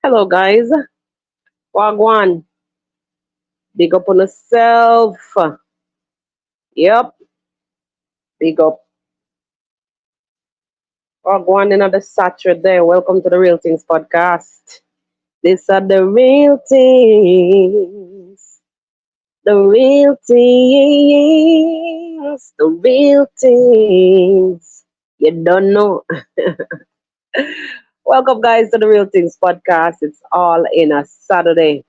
Hello, guys. Wagwan. Big up on yourself. Yep. Big up. Wagwan another Saturday. Welcome to the Real Things podcast. These are the real things. The real things. The real things. You don't know. Welcome, guys, to the Real Things podcast. It's all in a Saturday.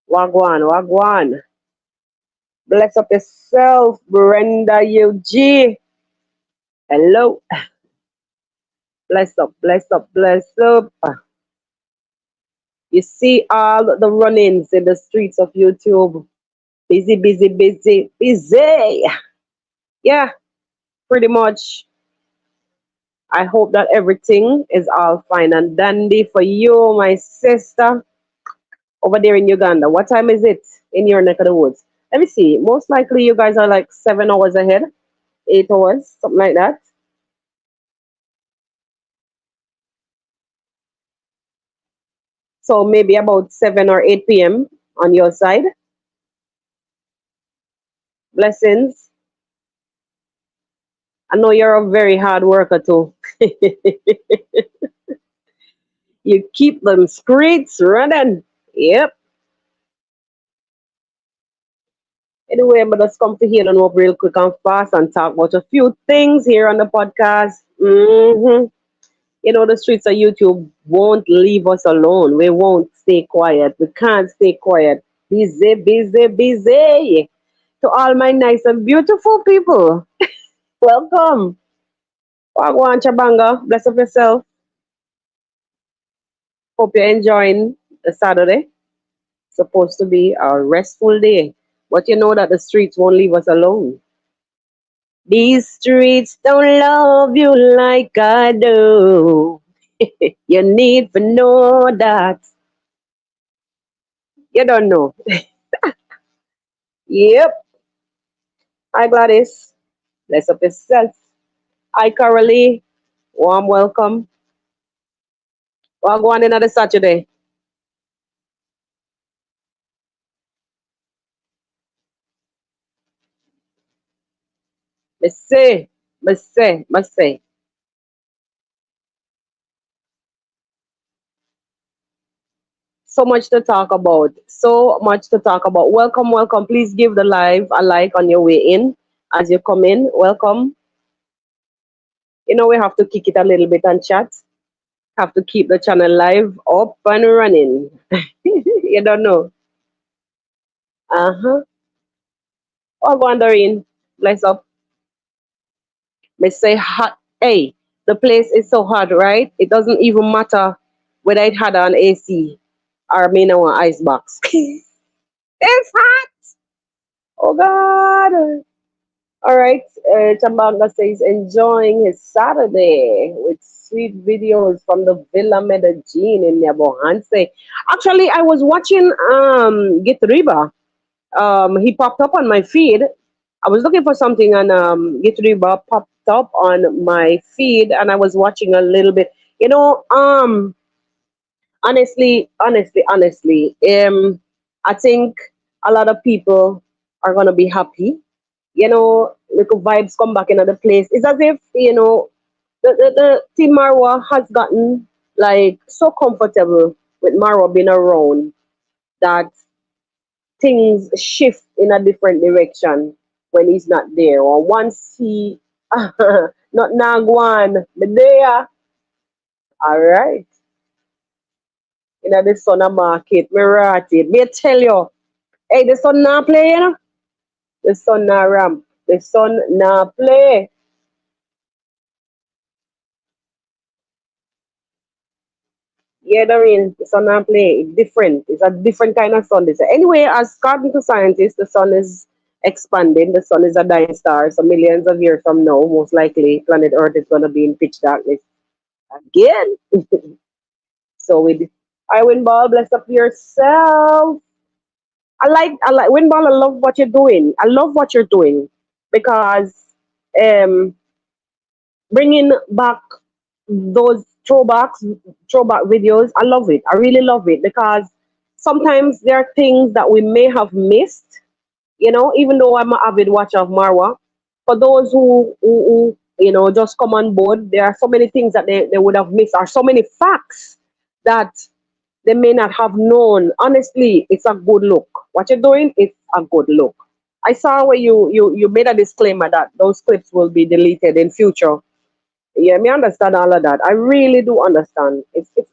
Wagwan, Wagwan. Bless up yourself, Brenda UG. Hello. Bless up, bless up, bless up. You see all the run-ins in the streets of YouTube. Busy, busy, busy, busy. Yeah, pretty much. I hope that everything is all fine and dandy for you, my sister, over there in Uganda. What time is it in your neck of the woods? Let me see. Most likely you guys are like 7 hours ahead, 8 hours, something like that. So maybe about 7 or 8 p.m. on your side. Blessings. I know you're a very hard worker too. You keep them streets running. Yep. Anyway, but let's come to here and up real quick and fast and talk about a few things here on the podcast. You know, the streets of YouTube won't leave us alone. We won't stay quiet. We can't stay quiet. Busy, busy, busy. To all my nice and beautiful people, welcome. Wagwan Chabanga, bless up yourself. Hope you're enjoying the Saturday. Supposed to be a restful day. But you know that the streets won't leave us alone. These streets don't love you like I do. You need to know that. You don't know. Yep. Hi Gladys. Bless up yourself. Hi Carolee. Warm welcome. We'll go on another Saturday. Must say, must say, must say. So much to talk about. So much to talk about. Welcome, welcome. Please give the live a like on your way in as you come in. Welcome. You know, we have to kick it a little bit and chat. Have to keep the channel live up and running. You don't know. Uh-huh. Oh, wondering. Bless up. Let's say hot. Hey, the place is so hot, right? It doesn't even matter whether it had an AC or me no ice box. It's hot. Oh God. All right. Chambanga says enjoying his Saturday with sweet videos from the Villa Medellin in Nebohanse. Actually, I was watching Get Riba. He popped up on my feed. I was looking for something and Get Riba popped up on my feed and I was watching a little bit. You know, honestly, I think a lot of people are gonna be happy. You know, little vibes come back into the place. It's as if, you know, the team Marwa has gotten like so comfortable with Marwa being around that things shift in a different direction when he's not there. Or once he not Nagwan, but there, all right. In the sun market, me rot it. Me tell you, hey, the sun not play, you know? The sun not ramp. The sun not play. Yeah, Doreen, the sun and play. It's different. It's a different kind of sun. They say. Anyway, as according to scientists, the sun is expanding. The sun is a dying star. So millions of years from now, most likely, planet Earth is going to be in pitch darkness again. So with I win ball, bless up yourself. I like win ball. I love what you're doing. I love what you're doing because um bringing back those throwbacks, throwback videos. I love it. I really love it because sometimes there are things that we may have missed. Even though I'm an avid watcher of Marwa, for those who just come on board, there are so many things that they would have missed, or so many facts that they may not have known. Honestly, it's a good look. What you're doing, it's a good look. I saw where you made a disclaimer that those clips will be deleted in future. Yeah, me understand all of that. I really do understand.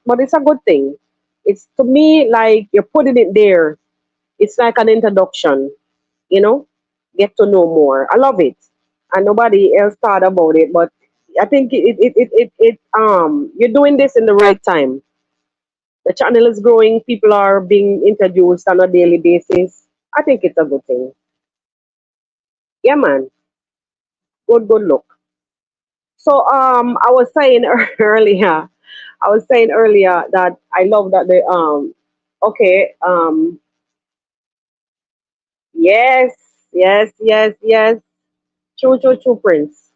But it's a good thing. It's, to me, like you're putting it there. It's like an introduction, you know, get to know more. I love it. And nobody else thought about it, but I think you're doing this in the right time. The channel is growing, people are being introduced on a daily basis. I think it's a good thing. Yeah, man. Good look. So I was saying earlier, that I love that the okay, yes, yes. True, Prince.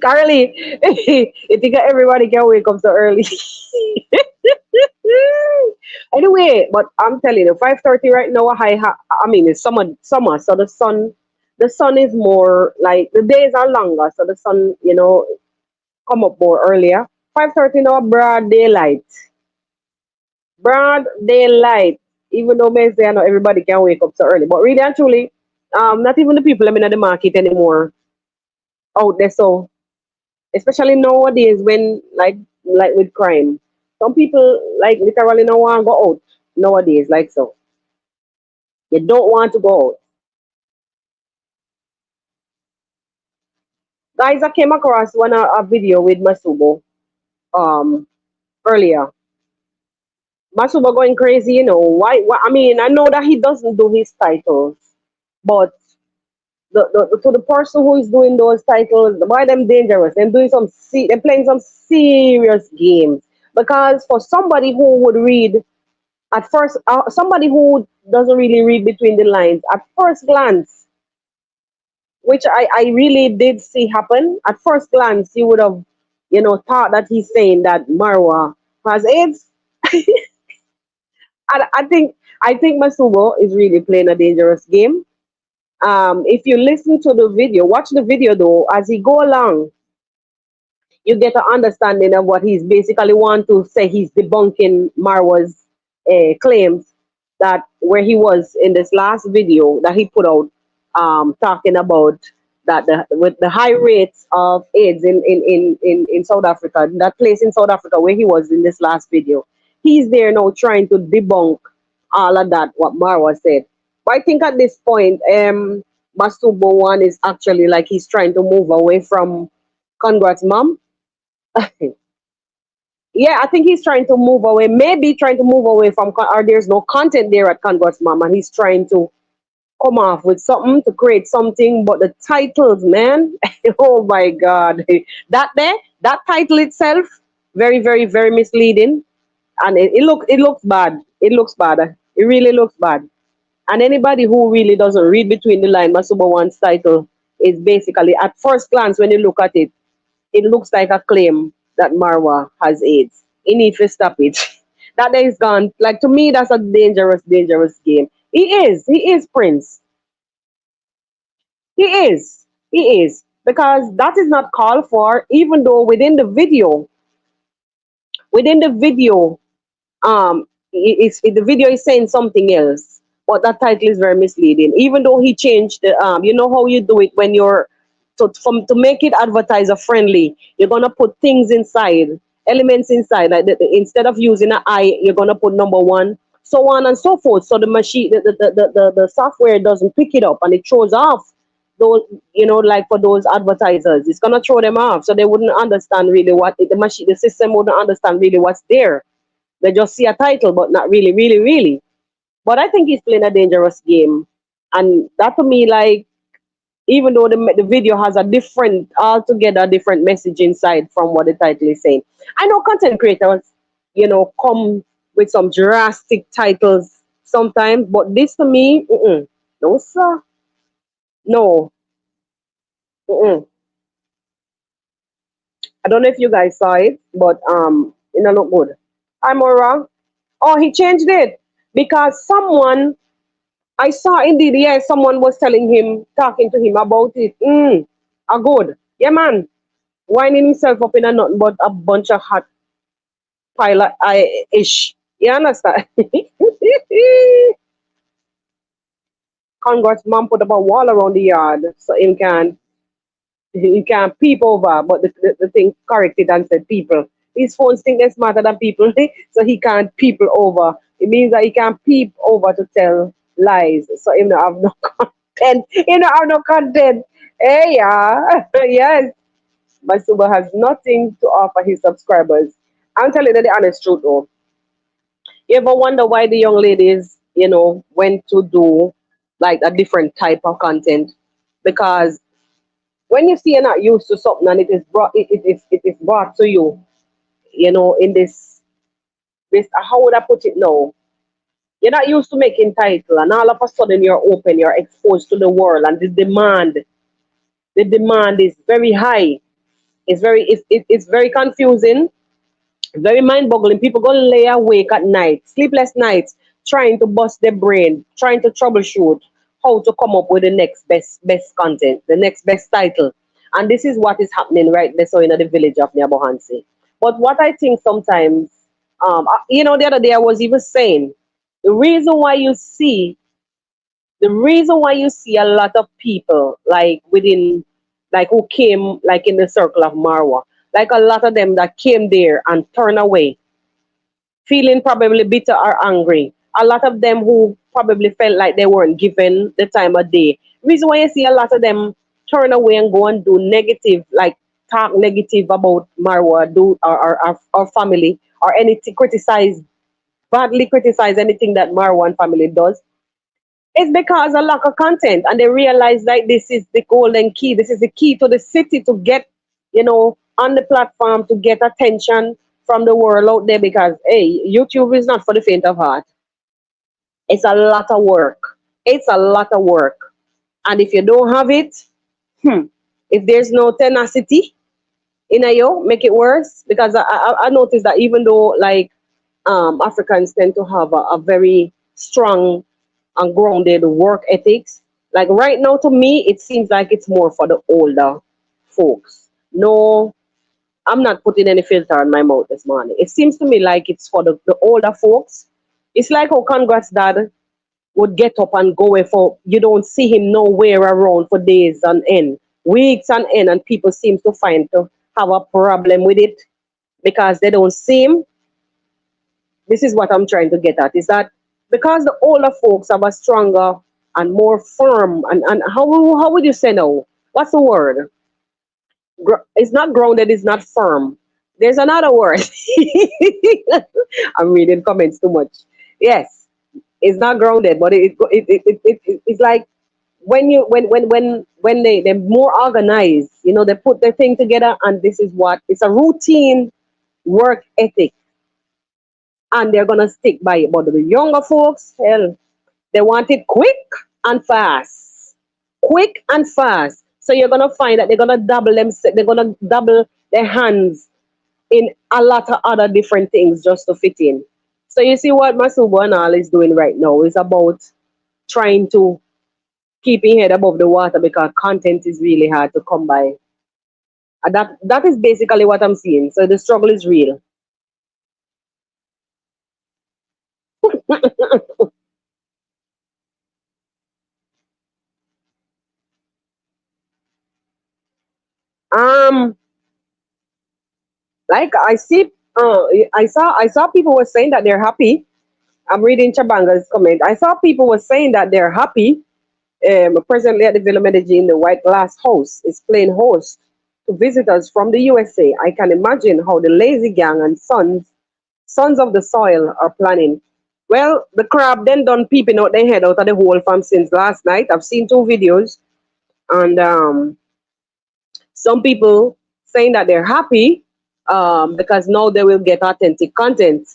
Carly, you think everybody can wake up so early? Anyway, but I'm telling you, 5:30 right now. I mean, it's summer, so the sun is more like the days are longer, so the sun, come up more earlier. 5:30 now, broad daylight. Even though may say I know everybody can wake up so early, but really and truly, not even the people in the market anymore out there. So especially nowadays when like with crime, some people like literally don't want to go out nowadays. Like so, you don't want to go out. Guys, I came across a video with Masubo um earlier. Masubo going crazy, why? I mean, I know that he doesn't do his titles, but to the person who is doing those titles, why them dangerous? They're playing some serious games. Because for somebody who would read at first, somebody who doesn't really read between the lines, at first glance, which I really did see happen, at first glance, you would have, thought that he's saying that Marwa has AIDS. I think Masubo is really playing a dangerous game. If you listen to the video, watch the video though, as he go along, you get an understanding of what he's basically want to say. He's debunking Marwa's claims that where he was in this last video that he put out, talking about that with the high rates of AIDS in South Africa, that place in South Africa where he was in this last video, he's there now trying to debunk all of that what Marwa said. But I think at this point, Masubo1 is actually like he's trying to move away from Congrats Mom. Yeah, I think he's trying to move away, maybe trying to move away from, or there's no content there at Congrats Mom, and he's trying to come off with something to create something. But the titles, man, oh my God, that title itself, very, very, very misleading, and it looks bad. It looks bad. It really looks bad. And anybody who really doesn't read between the line, Masuba1's title is basically, at first glance, when you look at it, it looks like a claim that Marwa has AIDS. He needs to stop it. That day is gone. Like, to me, that's a dangerous, dangerous game. He is Prince. He is. He is. Because that is not called for, even though within the video, the video is saying something else, but that title is very misleading. Even though he changed the, you know how you do it when you're to make it advertiser friendly, you're gonna put things inside, elements inside, like instead of using an I, you're gonna put number one, so on and so forth. So the machine, the software doesn't pick it up and it throws off those, like for those advertisers, it's gonna throw them off, so they wouldn't understand really what the machine, the system wouldn't understand really what's there. They just see a title, but not really, really, really. But I think he's playing a dangerous game. And that, to me, like, even though the video has a different, altogether different message inside from what the title is saying. I know content creators, come with some drastic titles sometimes, but this to me, no, sir. No. Mm-mm. I don't know if you guys saw it, but it don't look good. I'm wrong. Oh, he changed it because someone I saw indeed. Yes, someone was telling him, talking to him about it. A good. Yeah, man. Winding himself up in a nothing but a bunch of hot pile of ish. You understand? Congrats man put up a wall around the yard so he can peep over, but the thing corrected and said people. His phones think they're smarter than people, so he can't people over. It means that he can peep over to tell lies. So he don't have no content. He don't have no content. Hey, yeah. Yes. Masuba has nothing to offer his subscribers. I'm telling you the honest truth though. You ever wonder why the young ladies, went to do like a different type of content? Because when you see you're not used to something and it is brought to you, in this how would I put it now? You're not used to making title and all of a sudden you're open, you're exposed to the world and the demand is very high. It's very confusing, very mind-boggling. People gonna lay awake at night, sleepless nights, trying to bust their brain, trying to troubleshoot how to come up with the next best content, the next best title. And this is what is happening right there so in the village of Nyabohansi. But what I think sometimes, the other day I was even saying, the reason why you see the reason why you see a lot of people like within, like who came like in the circle of Marwa, like a lot of them that came there and turned away feeling probably bitter or angry. A lot of them who probably felt like they weren't given the time of day. Reason why you see a lot of them turn away and go and do negative, like talk negative about Marwa, do or family or anything, badly criticize anything that Marwan family does. It's because a lack of content, and they realize like this is the golden key. This is the key to the city to get, on the platform to get attention from the world out there. Because hey, YouTube is not for the faint of heart. It's a lot of work. It's a lot of work, and if you don't have it, hmm, if there's no tenacity in a you, make it worse. Because I noticed that even though like Africans tend to have a very strong and grounded work ethics. Like right now, to me, it seems like it's more for the older folks. No, I'm not putting any filter on my mouth this morning. It seems to me like it's for the older folks. It's like how Congrats dad would get up and go away for, you don't see him nowhere around for days on end, weeks on end, and people seem to find to have a problem with it because they don't see him. This is what I'm trying to get at, is that because the older folks have a stronger and more firm, and how would you say now? What's the word? It's not grounded, it's not firm. There's another word. I'm reading comments too much. Yes, it's not grounded, but it's like when they're more organized, they put their thing together, and this is what it's a routine work ethic, and they're gonna stick by it. But the younger folks, hell, they want it quick and fast, quick and fast. So you're gonna find that they're gonna double their hands in a lot of other different things just to fit in. So you see what Masubo1 is doing right now is about trying to keep your head above the water because content is really hard to come by. And that is basically what I'm seeing. So the struggle is real. Um, like I saw people were saying that they're happy. I'm reading Chabanga's comment. I saw people were saying that they're happy. Presently at the Villa Medellin, the White Glass House is playing host to visitors from the USA. I can imagine how the Lazy Gang and Sons of the Soil are planning. Well, the crab then done peeping out their head out of the hole from since last night. I've seen two videos, and some people saying that they're happy because now they will get authentic content.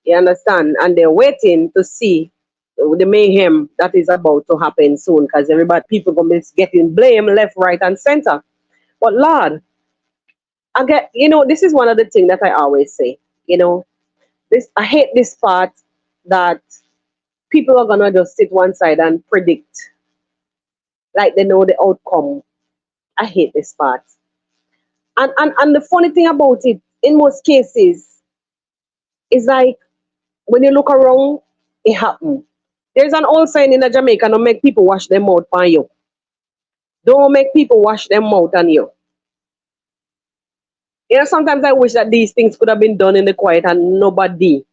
You understand? And they're waiting to see the mayhem that is about to happen soon because everybody, people gonna be getting blame left, right, and center. But Lord, I get, this is one of the things that I always say. You know, this I hate this part that people are gonna just sit one side and predict like they know the outcome. I hate this part. And the funny thing about it, in most cases, is like when you look around, it happen. There's an old saying in Jamaica, don't make people wash their mouth on you. Don't make people wash their mouth on you. Sometimes I wish that these things could have been done in the quiet and nobody.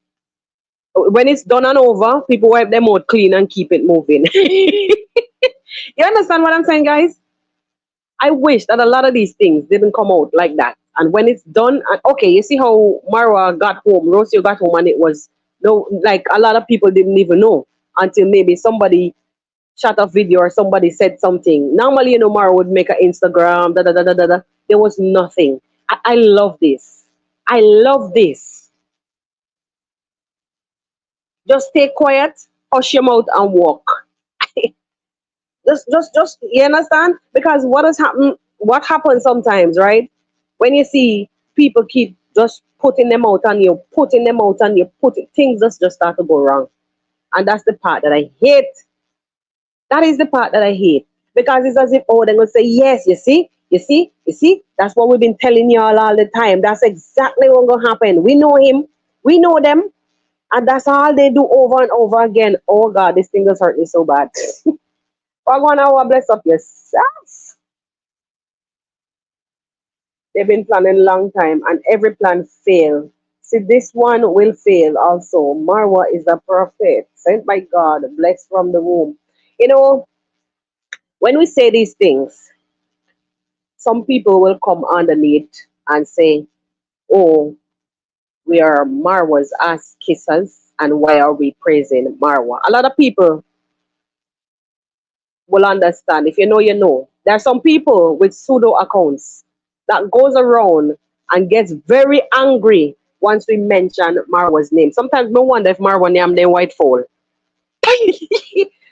When it's done and over, people wipe their mouth clean and keep it moving. You understand what I'm saying, guys? I wish that a lot of these things didn't come out like that. And when it's done, and okay, you see how Marwa got home, Rocio got home, and it was no, like a lot of people didn't even know until maybe somebody shot a video or somebody said something. Normally, Marwa would make an Instagram, da da da da da da. There was nothing. I love this. I love this. Just stay quiet, hush your mouth, and walk. Just you understand? Because what happens sometimes, right? When you see people keep just putting them out on you, putting them out on you, things just start to go wrong. And that's the part that I hate. That is the part that I hate. Because it's as if, oh, they're gonna say, yes, you see, that's what we've been telling y'all all the time. That's exactly what's gonna happen. We know him, we know them, and that's all they do over and over again. Oh God, this thing just hurt me so bad. We're gonna bless up yourself. They've been planning a long time and every plan failed. See, this one will fail also. Marwa is a prophet sent by God, blessed from the womb. You know, when we say these things, some people will come underneath and say, oh, we are Marwa's ass kissers, and why are we praising Marwa? A lot of people will understand. If you know, you know. There are some people with pseudo accounts that goes around and gets very angry once we mention Marwa's name. Sometimes I wonder if Marwa name the white foal.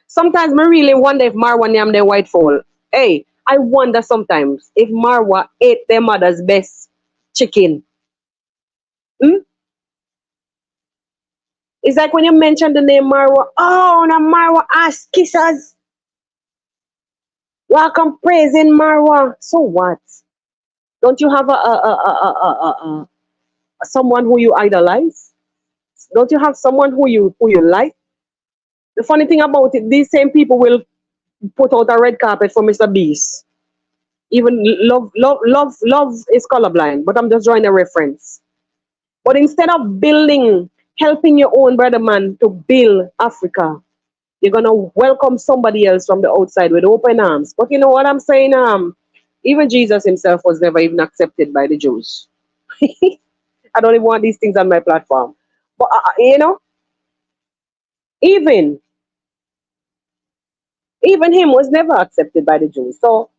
Sometimes I really wonder if Marwa name the white foal. Hey, I wonder sometimes if Marwa ate their mother's best chicken. Hmm? It's like when you mention the name Marwa, oh, now Marwa ass kissers. Welcome praising Marwa. So what? Don't you have someone who you idolize? Don't you have someone who you like? The funny thing about it, these same people will put out a red carpet for Mr. Beast. Even love is colorblind, but I'm just drawing a reference. But instead of building, helping your own brother man to build Africa, you're gonna welcome somebody else from the outside with open arms. But you know what I'm saying? Even Jesus himself was never even accepted by the Jews. I don't even want these things on my platform. But even even him was never accepted by the Jews. So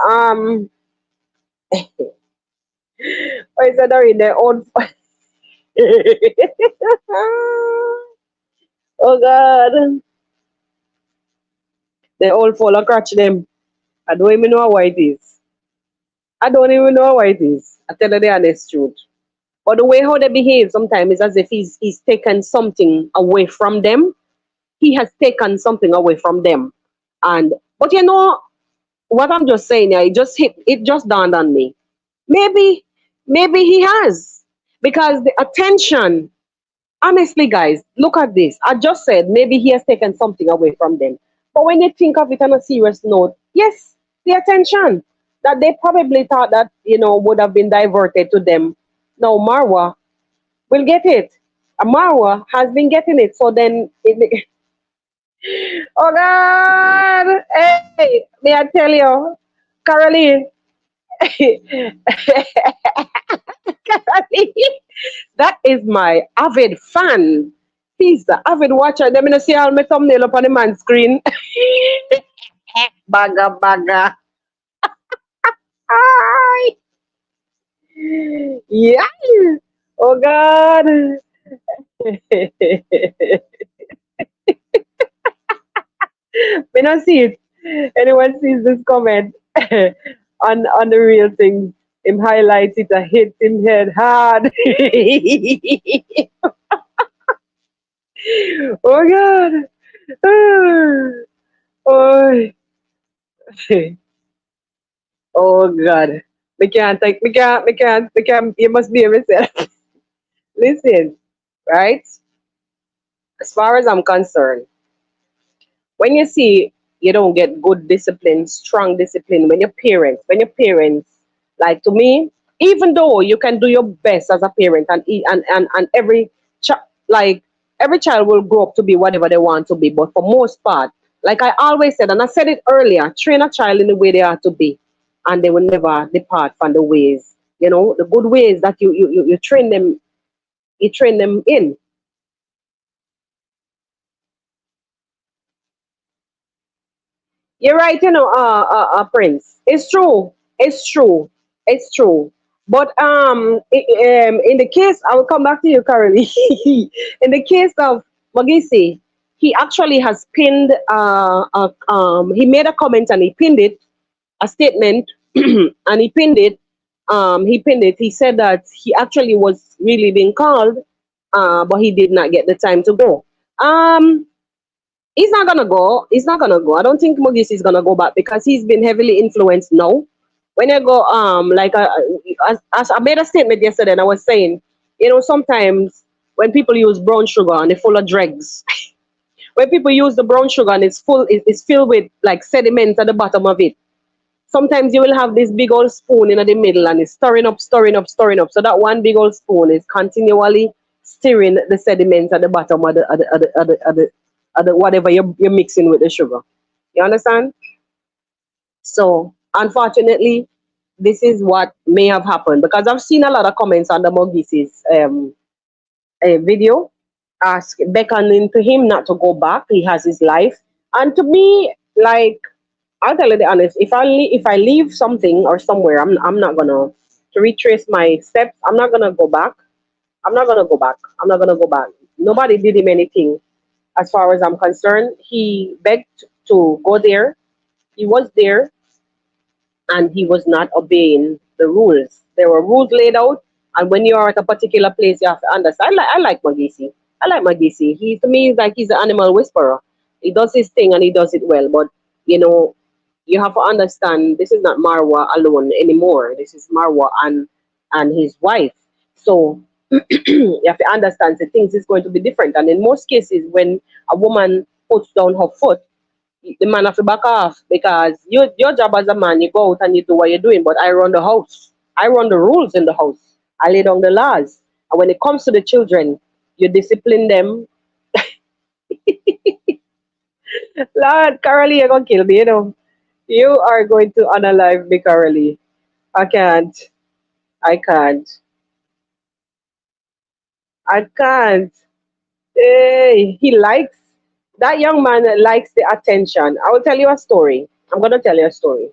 um, or is that in their own? Oh God, they all fall and catch them. I don't even know why it is. I don't even know why it is. I tell you the honest truth. But the way how they behave sometimes is as if he's taken something away from them. He has taken something away from them. And but what I'm just saying here, it just dawned on me. Maybe maybe he has. Because the attention, honestly, guys, look at this. I just said maybe he has taken something away from them. But when you think of it on a serious note, yes, the attention that they probably thought that, would have been diverted to them. Now Marwa will get it. Marwa has been getting it. So then, oh God, hey, may I tell you, Caroline, Caroline, that is my avid fan. He's the avid watcher. Let me not see all my thumbnail up on the man's screen. Baga, baga. Ay, yeah. Oh God. Me not see it. Anyone sees this comment? on the real thing. Him highlights it, a hit him head hard. Oh God. Oh, oh God. We can't take, we can't, you must be yourself. Listen, right? As far as I'm concerned, when you see you don't get good discipline, strong discipline, when your parents, like to me, even though you can do your best as a parent and like every child will grow up to be whatever they want to be, but for most part, like I always said, and I said it earlier, train a child in the way they are to be, and they will never depart from the ways, the good ways that you train them in. You're right, Prince. It's true. It's true. It's true. But in the case, I will come back to you, Carolee. In the case of Magisi, he actually has pinned. He made a comment and he pinned it, a statement, and he pinned it. He pinned it. He said that he actually was really being called, but he did not get the time to go. He's not gonna go. He's not gonna go. I don't think Mogis is gonna go back because he's been heavily influenced now. When you go, as I made a statement yesterday, and I was saying, sometimes when people use brown sugar and they're full of dregs, when people use the brown sugar and it's filled with like sediment at the bottom of it. Sometimes you will have this big old spoon in the middle and it's stirring up, stirring up, stirring up. So that one big old spoon is continually stirring the sediments at the bottom of the whatever you're mixing with the sugar. You understand? So unfortunately, this is what may have happened because I've seen a lot of comments on the Mogisis video beckoning to him not to go back. He has his life. And to me, like I'll tell you the honest, if I leave something or somewhere, I'm not gonna to retrace my steps. I'm not gonna go back. I'm not gonna go back. I'm not gonna go back. Nobody did him anything, as far as I'm concerned. He begged to go there. He was there, and he was not obeying the rules. There were rules laid out, and when you are at a particular place, you have to understand. I like Magisi. I like Magisi. He to me is like he's an animal whisperer. He does his thing and he does it well. But you know, you have to understand this is not Marwa alone anymore. This is Marwa and his wife. So you have to understand that things is going to be different. And in most cases, when a woman puts down her foot, the man have to back off because your job as a man, you go out and you do what you're doing. But I run the house. I run the rules in the house. I lay down the laws. And when it comes to the children, you discipline them. Lord, Carolee, you're gonna kill me, you know. You are going to unalive me, Carolee. I can't. I can't. I can't. Hey, he likes that young man likes the attention. I will tell you a story. I'm gonna tell you a story.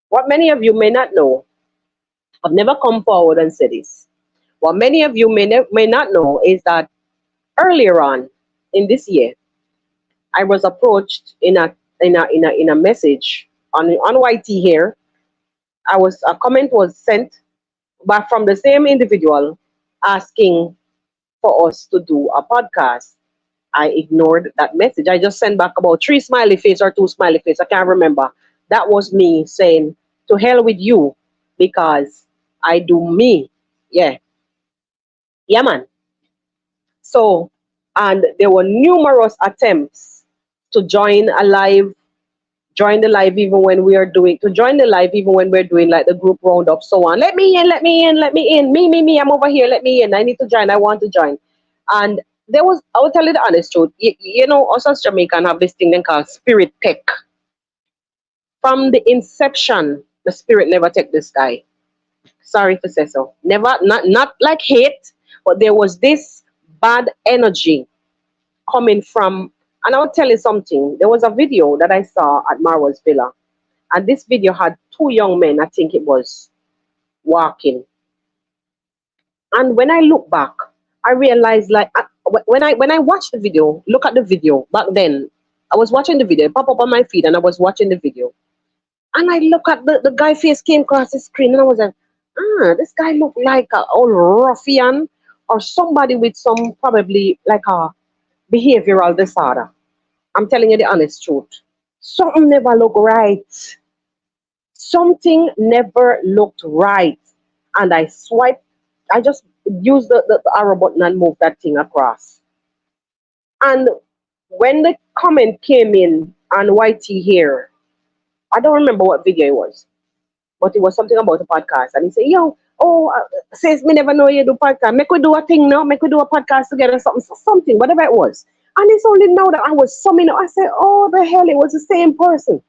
What many of you may not know, I've never come forward and said this. What many of you may not know is that earlier on in this year, I was approached in a message on YT here. A comment was sent but from the same individual asking for us to do a podcast. I ignored that message. I just sent back about three smiley face or two smiley face. I can't remember. That was me saying, to hell with you because I do me. Yeah. Yeah, man. So, and there were numerous attempts to join the live even when we are doing, to join the live even when we're doing like the group roundup, so on. Let me in, let me in, let me in. Me, I'm over here. Let me in. I need to join. I want to join. And I will tell you the honest truth. Us as Jamaican have this thing they call spirit tech. From the inception, the spirit never take the sky. Sorry to say so. Never, not like hate, but there was this bad energy coming from, and I'll tell you something. There was a video that I saw at Marwa's Villa, and this video had two young men, I think it was, walking. And when I look back, I realized like when I watched the video, look at the video back then, I was watching the video, it popped up on my feed, and I was watching the video. And I look at the guy face came across the screen and I was like, this guy look like a old ruffian or somebody with some probably like a behavioral disorder. I'm telling you the honest truth. Something never looked right. Something never looked right. And I swiped, I just used the arrow button and moved that thing across. And when the comment came in on YT here, I don't remember what video it was, but it was something about a podcast. And he said, yo, says me never know you do podcast. Make we do a thing now, make we do a podcast together, something, whatever it was. And it's only now that I was summing up. I said, oh, the hell, it was the same person.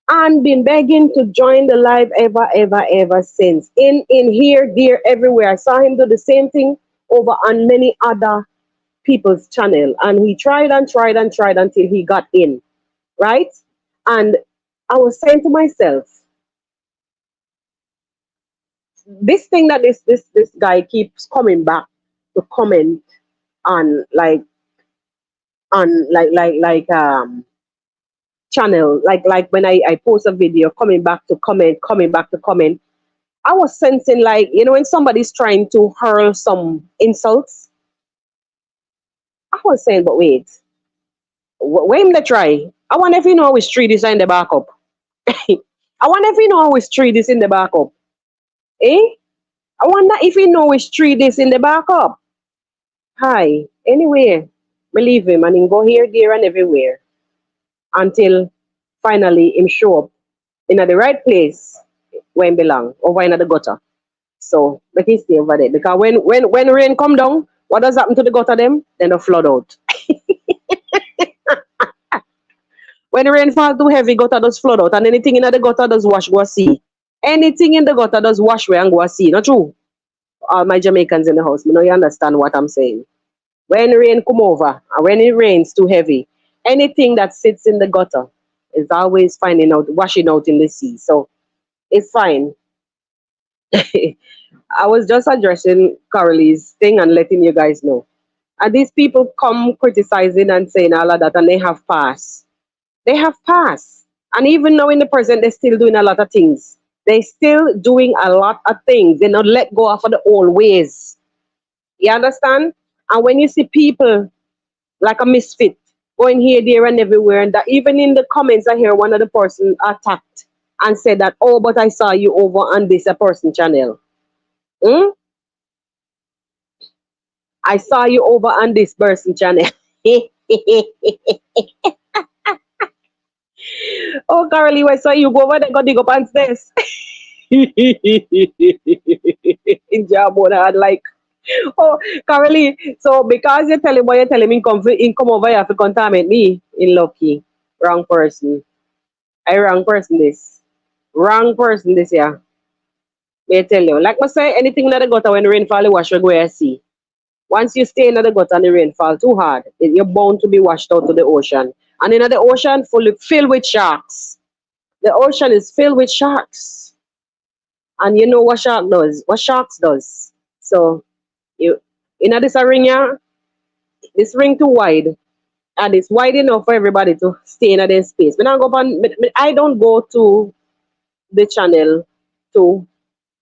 And been begging to join the live ever since. In here, there, everywhere. I saw him do the same thing over on many other people's channel. And he tried and tried and tried until he got in. Right? And I was saying to myself, this thing that this guy keeps coming back to comment on channel like when I post a video coming back to comment. I was sensing like, when somebody's trying to hurl some insults. I was saying, but wait, wait him to try. I wonder if you know how his tree this in the backup. I wonder if you know how his tree this in the backup. Eh? I wonder if you know his tree this in the backup. Hi. Anyway, we leave him and he go here, there, and everywhere until finally him show up in the right place where he belong, over in the gutter. So let him stay over there. Because when rain come down, what does happen to the gutter them? Then they flood out. When the rain fall too heavy, gutter does flood out. And anything in the gutter does wash go see. Anything in the gutter does wash away and go see. Not true? All my Jamaicans in the house, you know you understand what I'm saying. When rain come over and when it rains too heavy, anything that sits in the gutter is always washing out in the sea. So it's fine. I was just addressing Carly's thing and letting you guys know. And these people come criticizing and saying all of that, and they have passed. They have passed. And even now in the present, they're still doing a lot of things. They're still doing a lot of things. They not let go of the old ways. You understand? And when you see people like a misfit going here, there, and everywhere, and that even in the comments, I hear one of the person attacked and said that, oh, but I saw you over on this a person channel. I saw you over on this person channel. Oh, Carly, I saw you go over there, go dig up on stairs. In Jabona, like, oh, Carly, so because you're telling me, come over here to contaminate me, in lucky, wrong person. I wrong person this. Wrong person this year. May I tell you. Like I say, anything that the gutter when the rainfall wash, we go and see. Once you stay in the gutter and the rainfall too hard, you're bound to be washed out to the ocean. And in the ocean, filled with sharks. The ocean is filled with sharks. And you know what shark does? What sharks does? So, this ring here, this ring too wide. And it's wide enough for everybody to stay in their space. I don't go to the channel to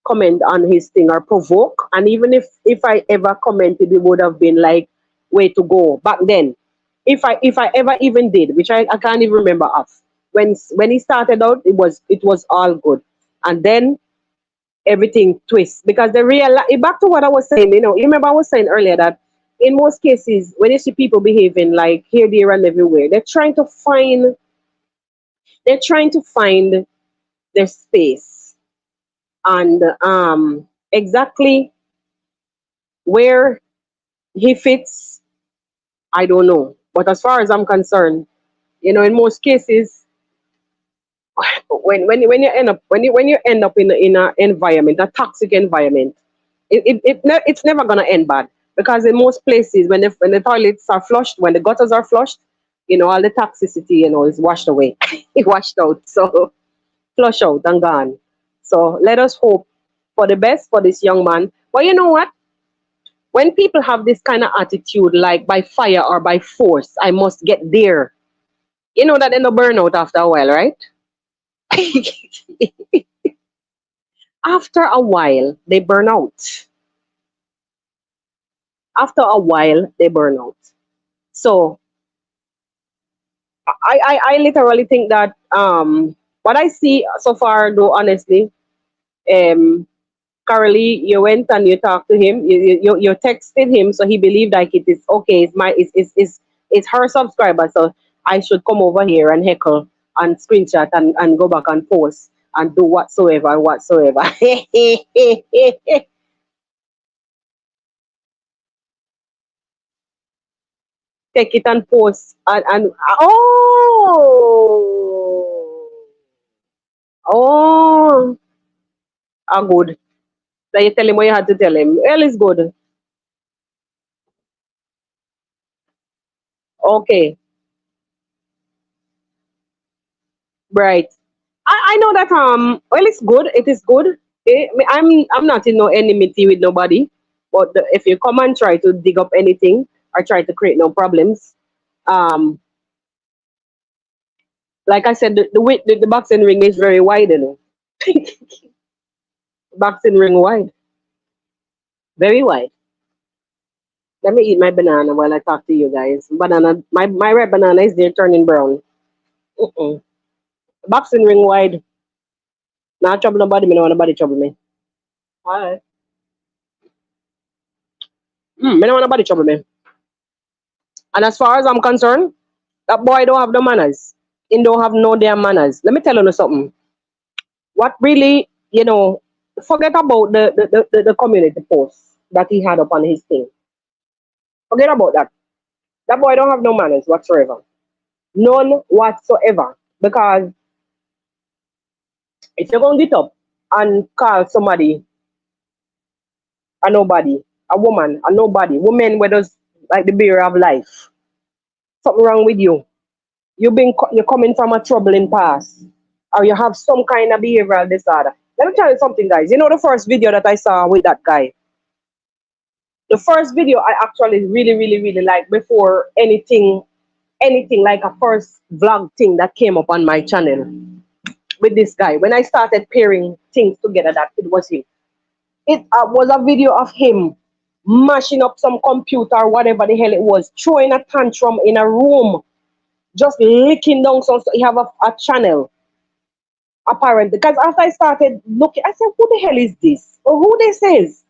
comment on his thing or provoke. And even if I ever commented, it would have been like way to go back then. If I ever even did, which I can't even remember of. When he started out, it was all good. And then everything twists. Because back to what I was saying, you remember I was saying earlier that in most cases, when you see people behaving like here, there, and everywhere, they're trying to find their space. And exactly where he fits, I don't know. But as far as I'm concerned, in most cases, when you end up in a environment, a toxic environment, it's never gonna end bad. Because in most places, when the toilets are flushed, when the gutters are flushed, all the toxicity, is washed away, it washed out. So flush out and gone. So let us hope for the best for this young man. But you know what? When people have this kind of attitude, like by fire or by force, I must get there. You know that they no burn out after a while, right? After a while, they burn out. After a while, they burn out. So I literally think that what I see so far, though, honestly, um, Carly, you went and you talked to him, you texted him, so he believed like it is okay, it's her subscriber, so I should come over here and heckle and screenshot and go back and post and do whatsoever and whatsoever. Take it and post and oh, good. So you tell him what you had to tell him. Well, it's good. Okay, right. I know that well, it's good. It is good. I'm not in no enmity with nobody, but if you come and try to dig up anything or try to create no problems, um like I said, the boxing ring is very wide, you know. Boxing ring wide, very wide. Let me eat my banana while I talk to you guys. Banana, my red banana is there turning brown. Mm-mm. Boxing ring wide. Not trouble nobody. Me no want nobody trouble me. Alright. Me no want nobody trouble me. And as far as I'm concerned, that boy don't have no manners. He don't have no damn manners. Let me tell you something. What really, forget about the community post that he had up on his thing. Forget about that. That boy don't have no manners whatsoever. None whatsoever. Because if you're going to get up and call somebody a nobody, a woman a nobody, women were just like the bearer of life. Something wrong with you. You're coming from a troubling past, or you have some kind of behavioral disorder. Let me tell you something, guys. You know the first video that I saw with that guy. The first video I actually really, really, really liked before anything like a first vlog thing that came up on my channel with this guy. When I started pairing things together, that it was him. It was a video of him mashing up some computer or whatever the hell it was, throwing a tantrum in a room, just licking down some. So he have a channel apparently. Because after I started looking, I said, who the hell is this? Or who this is?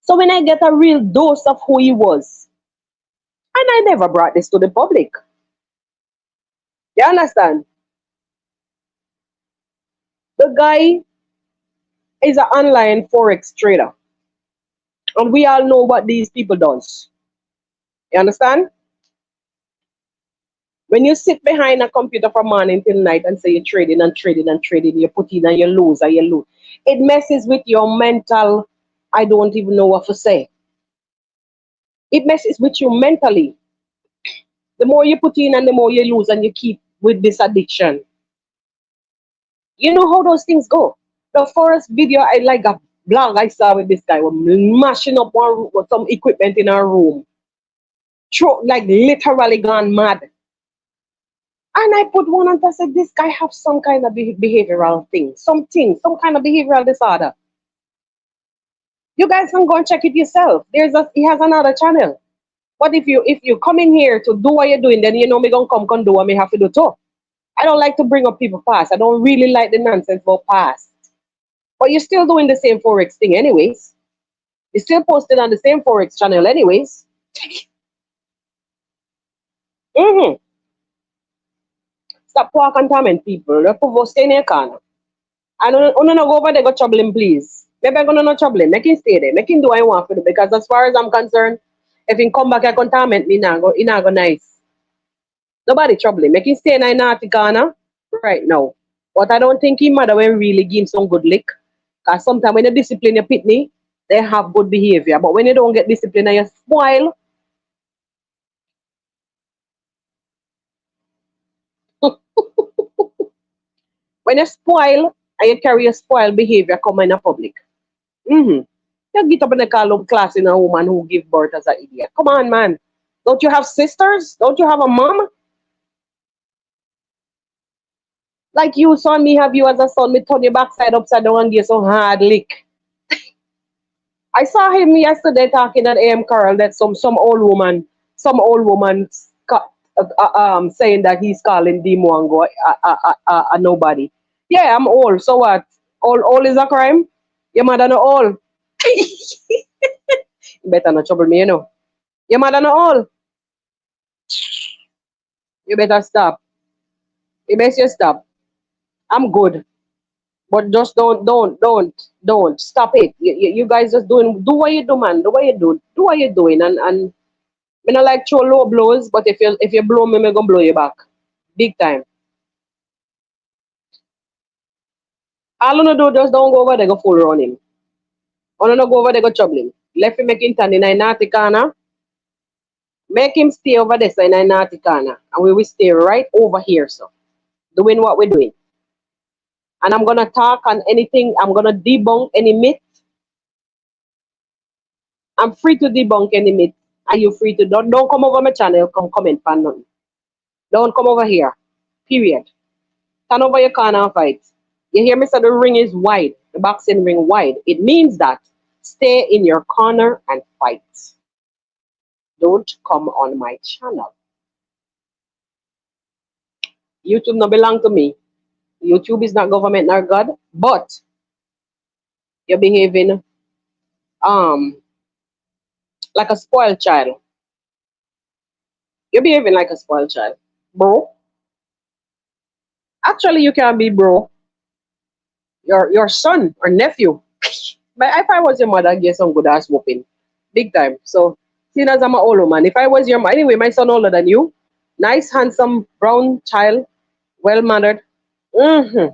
So when I get a real dose of who he was, and I never brought this to the public. You understand? The guy is an online forex trader. And we all know what these people does. You understand? When you sit behind a computer from morning till night and say you're trading and trading and trading, you put in and you lose and you lose. It messes with your mental, I don't even know what to say. It messes with you mentally. The more you put in and the more you lose and you keep with this addiction. You know how those things go. The first video I like a blog I saw with this guy was mashing up with some equipment in our room. Like literally gone mad. And I put one and I said, this guy have some kind of behavioral thing, some kind of behavioral disorder. You guys can go and check it yourself. He has another channel. But if you come in here to do what you're doing, then you know me gonna come do what me have to do too. I don't like to bring up people past. I don't really like the nonsense about past. But you're still doing the same Forex thing anyways. You're still posted on the same Forex channel anyways. Mm-hmm. Stop walking torment people. Let people stay in your corner. I don't go over there go trouble him, please. Maybe I'm gonna not trouble him. Make him stay there. Make him do what I want for do. Because as far as I'm concerned, if he come back and contaminate me now, he not go nice. Nobody trouble him. Make him stay in a naughty corner right now. But I don't think he mother will really give him some good lick. Because sometimes when you discipline your pitney, they have good behavior. But when you don't get discipline and you spoil, when you spoil and you carry your spoiled behavior come in a public. Mm-hmm. You get up in a class in a woman who give birth as an idiot. Come on, man. Don't you have sisters? Don't you have a mom? Like you son, me have you as a son, me turn your backside upside down and give you some hard lick. I saw him yesterday talking at AM Carol that some old woman saying that he's calling Dimo a nobody. Yeah, I'm old. So what? All is a crime? Your mother no all. You better not trouble me, you know. Your mother no all. You better stop. You better stop. I'm good. But just don't stop it. You guys just do what you do, man. Do what you do. Do what you're doing. And me not like throw low blows, but if you blow me, me gonna blow you back. Big time. All you do just don't go over there go full running. Or no go over there go troubling. Left him make him stand in a naughty corner. Make him stay over there so in a naughty corner. And we will stay right over here, so doing what we're doing. And I'm gonna talk on anything, I'm gonna debunk any myth. I'm free to debunk any myth. Are you free to don't come over my channel, come comment for nothing. Don't come over here. Period. Turn over your corner and fight. You hear me say the ring is wide, the boxing ring wide. It means that stay in your corner and fight. Don't come on my channel. YouTube no belong to me. YouTube is not government nor God, but you're behaving um like a spoiled child. You're behaving like a spoiled child. Bro. Actually you can be bro. Your son or nephew. But if I was your mother, I'd get some good ass whooping. Big time. So, seeing as I'm an older man, if I was your mom, anyway, my son older than you, nice, handsome, brown child, well mannered. Mm-hmm.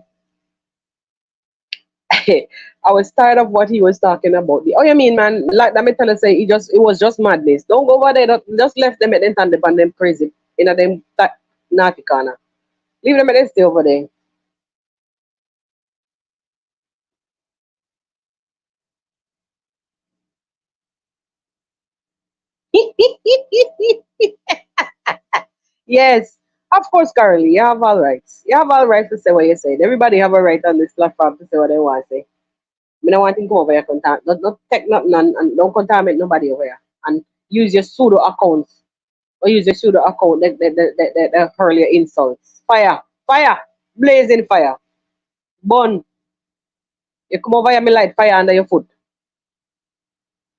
I was tired of what he was talking about. Oh, you mean, man? Like that, me tell you, say it was just madness. Don't go over there. Just left them at them and them crazy in a them naughty corner. Leave them at them stay over there. Yes, of course, Carly, you have all rights. You have all rights to say what you said. Everybody have a right on this platform to say what they want to say. Me no want to come over here, don't take nothing and don't contaminate nobody over here. And use your pseudo accounts or use your pseudo account that hurl your insults. Fire, fire, blazing fire. Burn. You come over here, me light fire under your foot.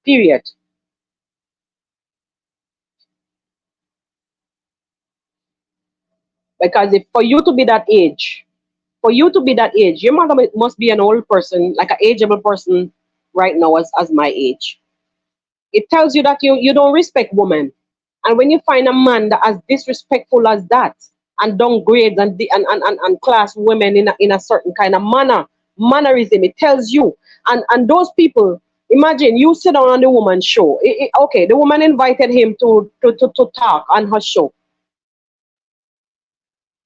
Period. Because if for you to be that age, your mother must be an old person, like an ageable person right now as my age. It tells you that you don't respect women. And when you find a man that as disrespectful as that and downgrades and class women in a certain kind of mannerism, it tells you. And those people, imagine you sit down on the woman's show. Okay, the woman invited him to talk on her show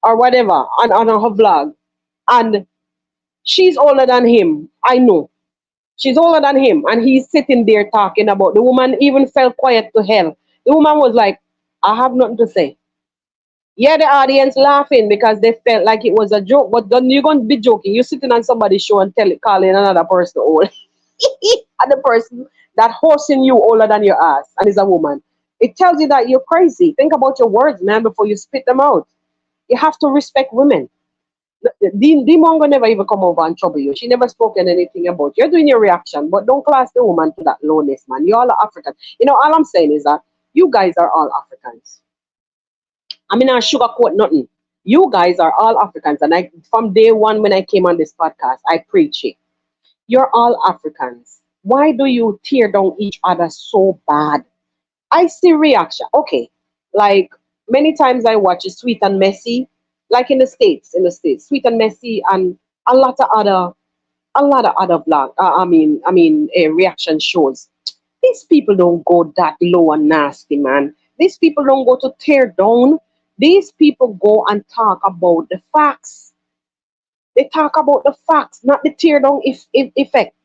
or whatever on her vlog. And she's older than him. I know. She's older than him. And he's sitting there talking about the woman even fell quiet to hell. The woman was like, I have nothing to say. Yeah, the audience laughing because they felt like it was a joke. But then you're going to be joking. You're sitting on somebody's show and calling another person old. And the person that hosting you older than your ass and is a woman. It tells you that you're crazy. Think about your words, man, before you spit them out. You have to respect women. The Mongo never even come over and trouble you. She never spoken anything about you. You're doing your reaction, but don't class the woman to that lowness, man. You all are African. You know, all I'm saying is that you guys are all Africans. I mean, I sugarcoat nothing. You guys are all Africans, and I from day one when I came on this podcast, I preach it. You're all Africans. Why do you tear down each other so bad? I see reaction. Okay, like many times I watch it, Sweet and Messy, like in the states, Sweet and Messy, and a lot of other, vlog. Reaction shows. These people don't go that low and nasty, man. These people don't go to tear down. These people go and talk about the facts. They talk about the facts, not the tear down effect.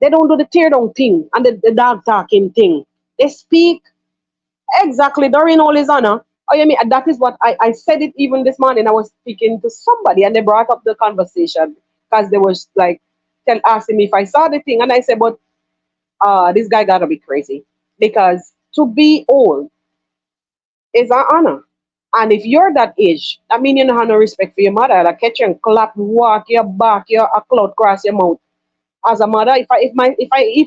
They don't do the tear down thing and the dog talking thing. They speak exactly during all his honor. Oh, you mean, and that is what I said it even this morning. I was speaking to somebody and they brought up the conversation because they was like asking me if I saw the thing. And I said, but this guy gotta be crazy because to be old is an honor. And if you're that age, I mean, you don't have no respect for your mother. Like catch you and clap, walk your back, your a cloud cross your mouth. As a mother, if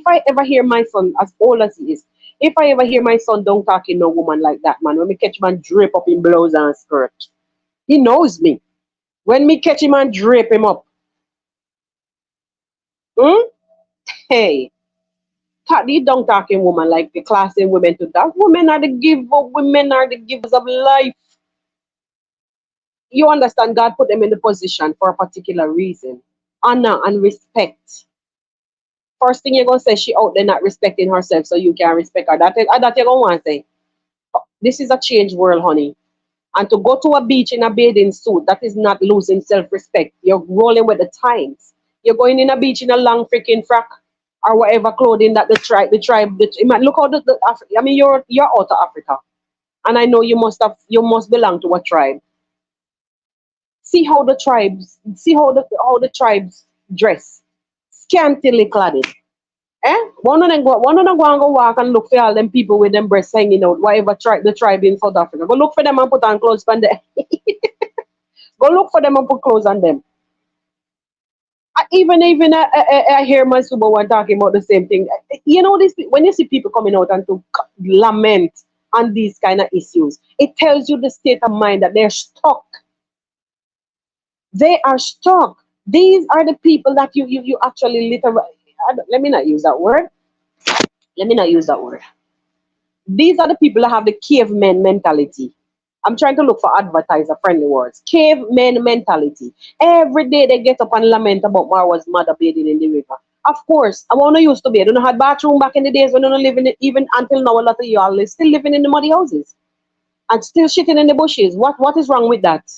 I ever hear my son as old as he is, if I ever hear my son don't talking no woman like that, man, when me catch man drape up in blouse and skirt, he knows me. When me catch him and drape him up, hmm? Hey, the don't talking woman like the classing women to that. Women are the giver, women are the givers of life. You understand? God put them in the position for a particular reason. Honor and respect. First thing you're gonna say, she out there not respecting herself, so you can respect her. That you're gonna want to say. This is a changed world, honey. And to go to a beach in a bathing suit, that is not losing self-respect. You're rolling with the times. You're going in a beach in a long freaking frock or whatever clothing that look how I mean, you're out of Africa, and I know you must belong to a tribe. See how the tribes dress, scantily clad. One of them go and go walk and look for all them people with them breasts hanging out, whatever the tribe in South Africa. Go look for them and put on clothes on them. Go look for them and put clothes on them. I hear Masubo1 talking about the same thing. You know this when you see people coming out and to lament on these kind of issues, it tells you the state of mind that they're stuck. They are stuck. These are the people that you actually literally. Let me not use that word. Let me not use that word. These are the people that have the caveman mentality. I'm trying to look for advertiser friendly words. Caveman mentality. Every day they get up and lament about Marwa's mother bathing in the river. Of course, I want to used to be. I don't know had bathroom back in the days when I don't live in it, even until now a lot of y'all is still living in the muddy houses and still shitting in the bushes. What is wrong with that?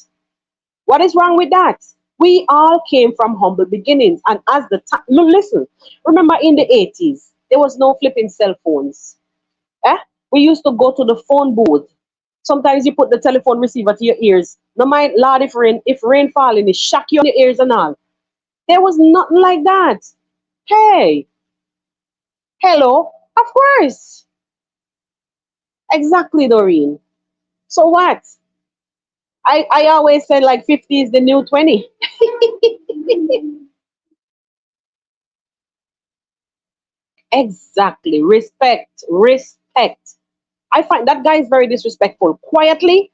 What is wrong with that? We all came from humble beginnings, and as the time, no, listen. Remember in the 80s, there was no flipping cell phones. Eh? We used to go to the phone booth. Sometimes you put the telephone receiver to your ears. No mind, Lord, if rain falling, it shock you on your ears and all. There was nothing like that. Hey, hello, of course, exactly, Doreen. So what? I always said like 50 is the new 20. Exactly, respect. I find that guy is very disrespectful. Quietly,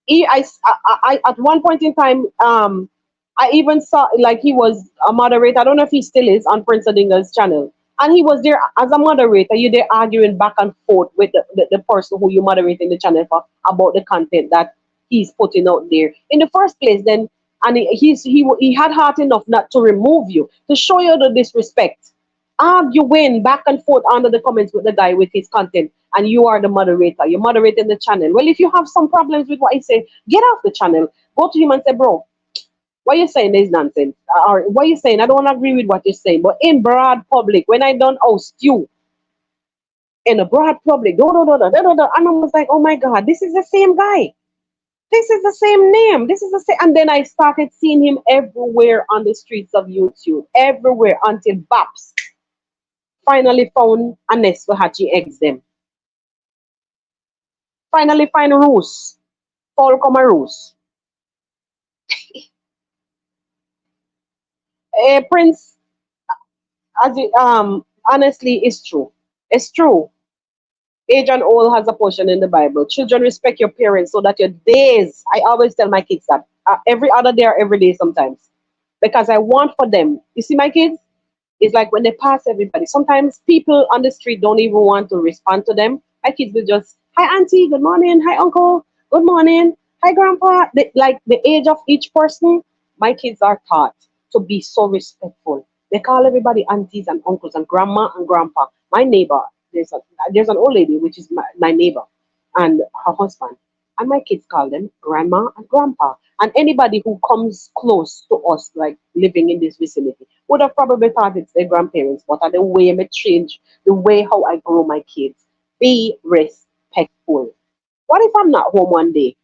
at one point in time, I even saw like he was a moderator. I don't know if he still is on Prince Adinga's channel, and he was there as a moderator. You there arguing back and forth with the person who you moderate in the channel for about the content that he's putting out there in the first place. Then and he had heart enough not to remove you to show you the disrespect, arguing back and forth under the comments with the guy with his content, and you are the moderator. You're moderating the channel. Well, if you have some problems with what he's saying, get off the channel. Go to him and say, bro, what you saying is nonsense. Or what you saying, I don't agree with what you're saying. But in broad public, when I don't host you in a broad public, and I was like, oh my God, this is the same guy. This is the same name. This is the same. And then I started seeing him everywhere on the streets of YouTube, everywhere until Baps finally found a nest for Hachi eggs them. Finally find Roos. Paul come a Roos. Prince, honestly, it's true. It's true. Age and old has a portion in the Bible. Children, respect your parents so that your days, I always tell my kids that every other day or every day sometimes. Because I want for them, you see my kids? It's like when they pass everybody. Sometimes people on the street don't even want to respond to them. My kids will just, hi auntie, good morning. Hi uncle, good morning. Hi grandpa. Like the age of each person, my kids are taught to be so respectful. They call everybody aunties and uncles and grandma and grandpa. My neighbor, there's an old lady which is my neighbor and her husband. And my kids call them grandma and grandpa. And anybody who comes close to us, like living in this vicinity, would have probably thought it's their grandparents, but the way I change, the way how I grow my kids. Be respectful. What if I'm not home one day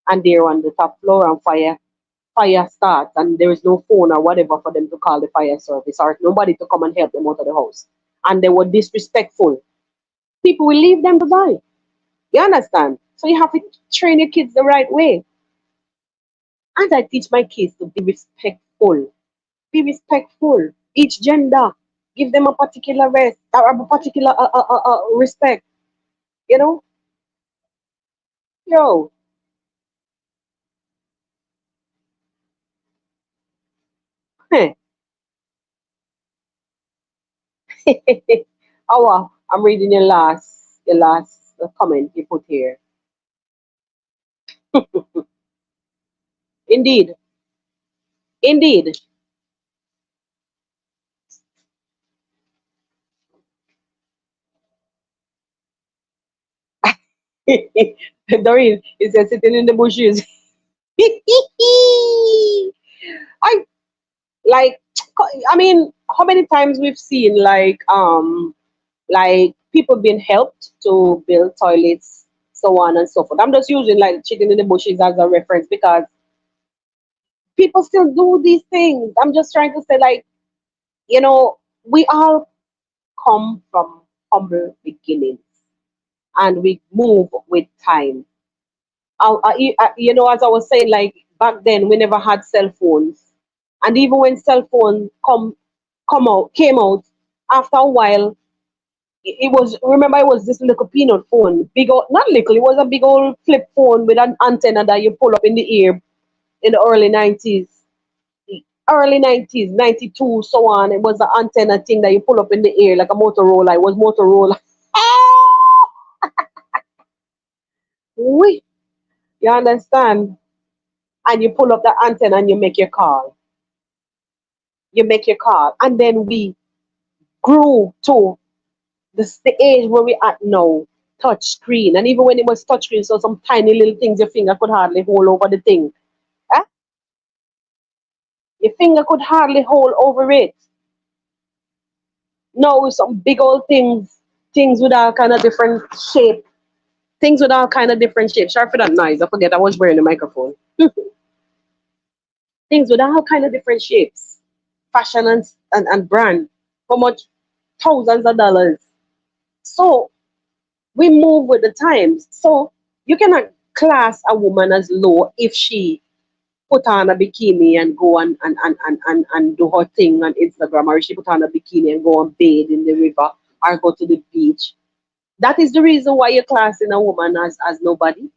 and they're on the top floor and fire starts and there is no phone or whatever for them to call the fire service or nobody to come and help them out of the house and they were disrespectful? People will leave them to die. You understand? So you have to train your kids the right way. And I teach my kids to be respectful. Be respectful. Each gender, give them a particular rest, or a particular respect. You know, yo, heh. Awa, I'm reading your last comment you put here. Indeed, indeed. Doreen is sitting in the bushes. I like. I mean, how many times we've seen like people being helped to build toilets, so on and so forth. I'm just using like chicken in the bushes as a reference because people still do these things. I'm just trying to say, like, we all come from humble beginnings and we move with time. As I was saying, like back then, we never had cell phones, and even when cell phones came out, after a while, it was, remember, it was this little peanut phone, big old, not little, it was a big old flip phone with an antenna that you pull up in the ear in the early 90s, 92, so on. It was the antenna thing that you pull up in the ear like a Motorola. It was Motorola. Oui, you understand? And you pull up the antenna and you make your call. You make your call. And then we grew to the age where we at now, touch screen. And even when it was touch screen, so some tiny little things your finger could hardly hold over the thing. Eh? Your finger could hardly hold over it. No, some big old things with all kind of different shape, things with all kind of different shapes. Sorry for that noise. I forget I was wearing the microphone. Things with all kind of different shapes, fashion and brand. How much? Thousands of dollars. So we move with the times. So you cannot class a woman as low if she put on a bikini and go and do her thing on Instagram, or she put on a bikini and go and bathe in the river or go to the beach. That is the reason why you're classing a woman as nobody,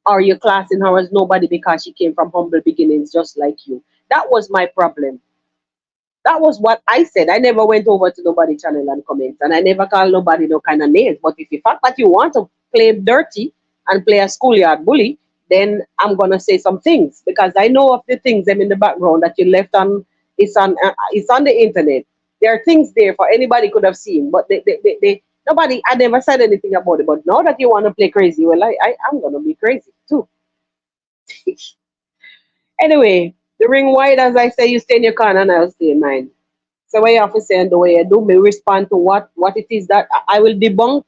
or you're classing her as nobody because she came from humble beginnings just like you. That was my problem. That was what I said. I never went over to nobody channel and comment, and I never called nobody no kind of names. But if the fact that you want to play dirty and play a schoolyard bully, then I'm gonna say some things because I know of the things them in the background that you left on. It's on the internet. There are things there for anybody could have seen, but they nobody. I never said anything about it. But now that you want to play crazy, well, I'm gonna be crazy too. Anyway, the ring wide, as I say, you stay in your corner and I'll stay in mine. So what you have to say and the way you do, me respond to what it is that I will debunk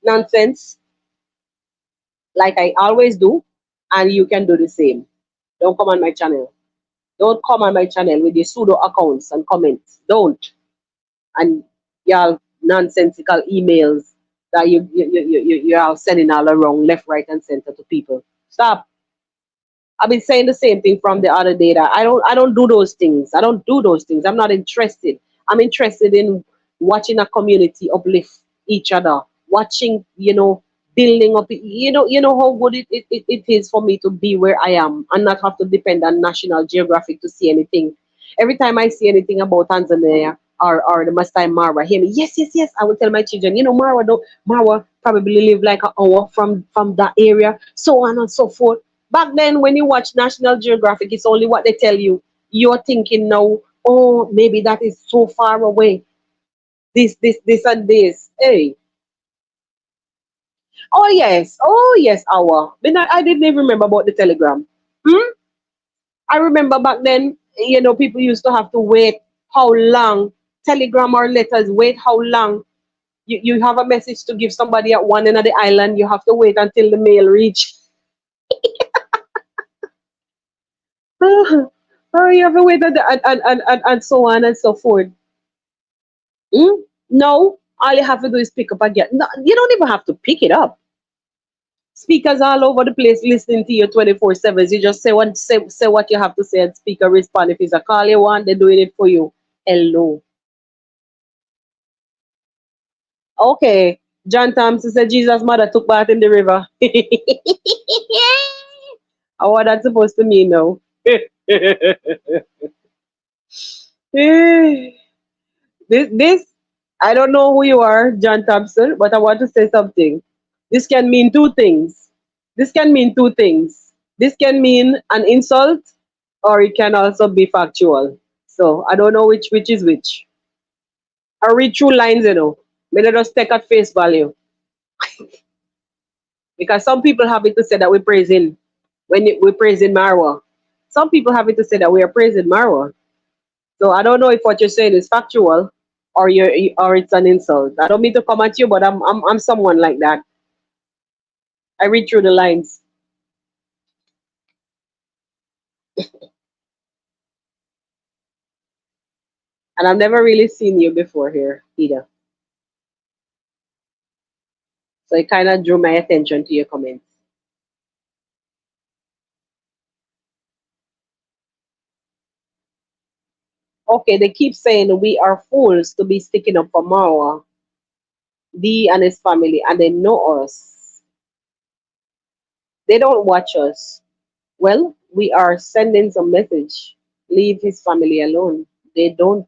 nonsense like I always do, and you can do the same. Don't come on my channel. Don't come on my channel with your pseudo accounts and comments. Don't. And y'all nonsensical emails that you are sending all around left, right, and center to people. Stop. I've been saying the same thing from the other day that I don't do those things. I don't do those things. I'm not interested. I'm interested in watching a community uplift each other, watching, building up. You know how good it is for me to be where I am and not have to depend on National Geographic to see anything. Every time I see anything about Tanzania or the Masai Mara, hear me, yes, yes, yes. I will tell my children, Mara probably live like an hour from that area, so on and so forth. Back then, when you watch National Geographic, it's only what they tell you. You're thinking now, oh, maybe that is so far away. This, and this. Hey, oh yes, hour. But I didn't even remember about the telegram. Hmm? I remember back then, people used to have to wait how long, telegram or letters, wait how long. you have a message to give somebody at one end of the island, you have to wait until the mail reach. Oh, you have to wait and so on and so forth. Hmm? No, all you have to do is pick up again. No, you don't even have to pick it up. Speakers all over the place listening to you 24/7. You just say what you have to say and speaker respond. If it's a call you want, they're doing it for you. Hello. Okay. John Thompson said Jesus' mother took bath in the river. What that's supposed to mean now? this I don't know who you are, John Thompson, but I want to say something. This can mean two things. This can mean two things. This can mean an insult, or it can also be factual. So I don't know which is which. I read through lines, you know. May they just take at face value. Because some people have it to say that we're praising we're praising Marwa. Some people have it to say that we are praising Marwa. So I don't know if what you're saying is factual or it's an insult. I don't mean to come at you, but I'm someone like that. I read through the lines. And I've never really seen you before here either. So it kind of drew my attention to your comments. Okay, they keep saying we are fools to be sticking up for Marwa, D and his family, and they know us. They don't watch us. Well, we are sending some message. Leave his family alone. They don't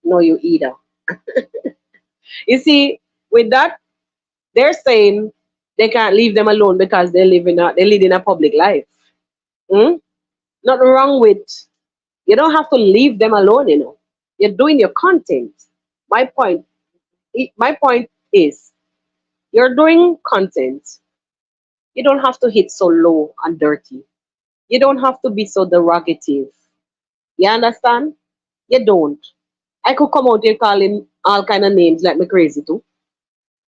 know you either. You see, with that, they're saying they can't leave them alone because they lead in a public life. Hmm? Nothing wrong with you don't have to leave them alone, you know. You're doing your content. My point my point is you're doing content. You don't have to hit so low and dirty. You don't have to be so derogative. You understand? You don't. I could come out here calling all kind of names like me crazy too.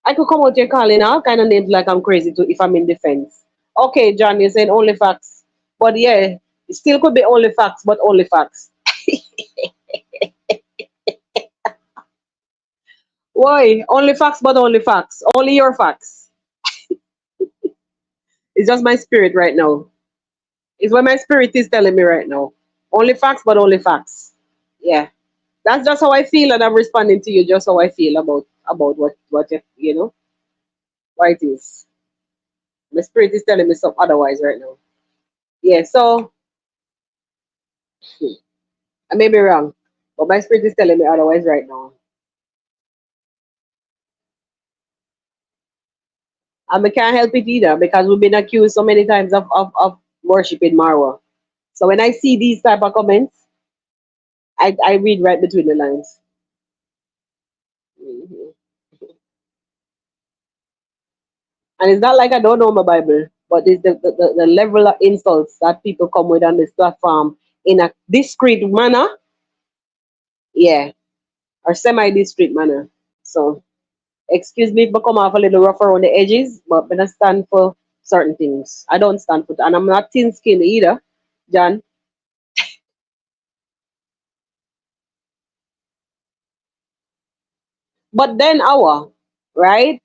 I could come out here calling all kind of names like I'm crazy too if I'm in defense. Okay, John, you're saying only facts. But yeah, it still could be only facts, but only facts. Why? Only facts, but only facts. Only your facts. It's just my spirit right now. It's what my spirit is telling me right now. Only facts, but only facts. Yeah. That's just how I feel, and I'm responding to you just how I feel about what you know what it is. My spirit is telling me something otherwise right now. Yeah, so I may be wrong, but my spirit is telling me otherwise right now. And we can't help it either because we've been accused so many times of worshiping Marwa. So when I see these type of comments, I read right between the lines. Mhm. And it's not like I don't know my Bible, but it's the level of insults that people come with on this platform in a discreet manner, yeah, or semi-discreet manner. So excuse me if I come off a little rough around the edges, but I stand for certain things. I don't stand for, and I'm not thin skinned either, John. But then our right,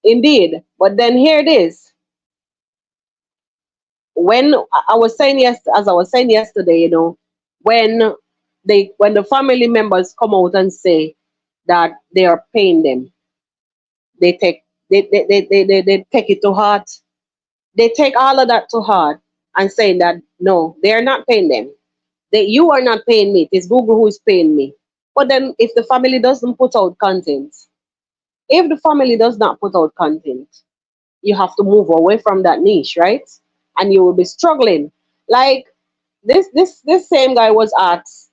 indeed. But then here it is. When I was saying yes, as I was saying yesterday, you know, when when the family members come out and say that they are paying them, they take they take it to heart. They take all of that to heart and saying that no, they are not paying them. That you are not paying me. It is Google who is paying me. But then if the family doesn't put out content, if the family does not put out content, you have to move away from that niche, right? And you will be struggling. Like this same guy was asked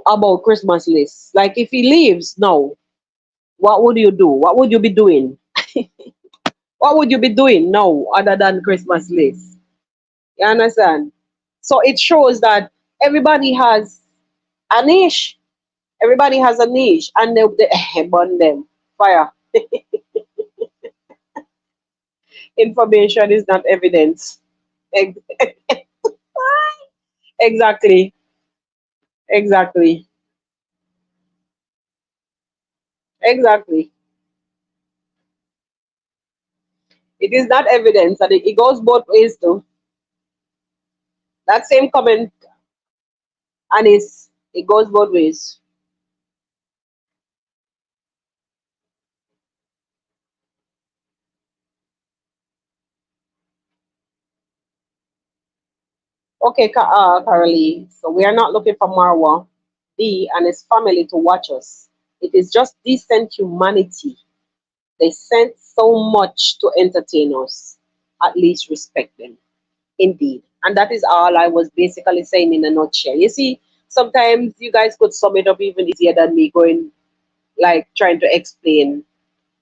about Christmas lists. Like if he leaves now, what would you do? What would you be doing? What would you be doing now other than Christmas lists? You understand? So it shows that everybody has a niche. Everybody has a niche, and they burn them. Fire. Information is not evidence. Ex- Exactly. Exactly. Exactly. It is not evidence, and it goes both ways too. That same comment, and it goes both ways. Okay, Carolee. So we are not looking for Marwa D and his family to watch us. It is just decent humanity. They sent so much to entertain us. At least respect them. Indeed. And that is all I was basically saying in a nutshell. You see, sometimes you guys could sum it up even easier than me going like trying to explain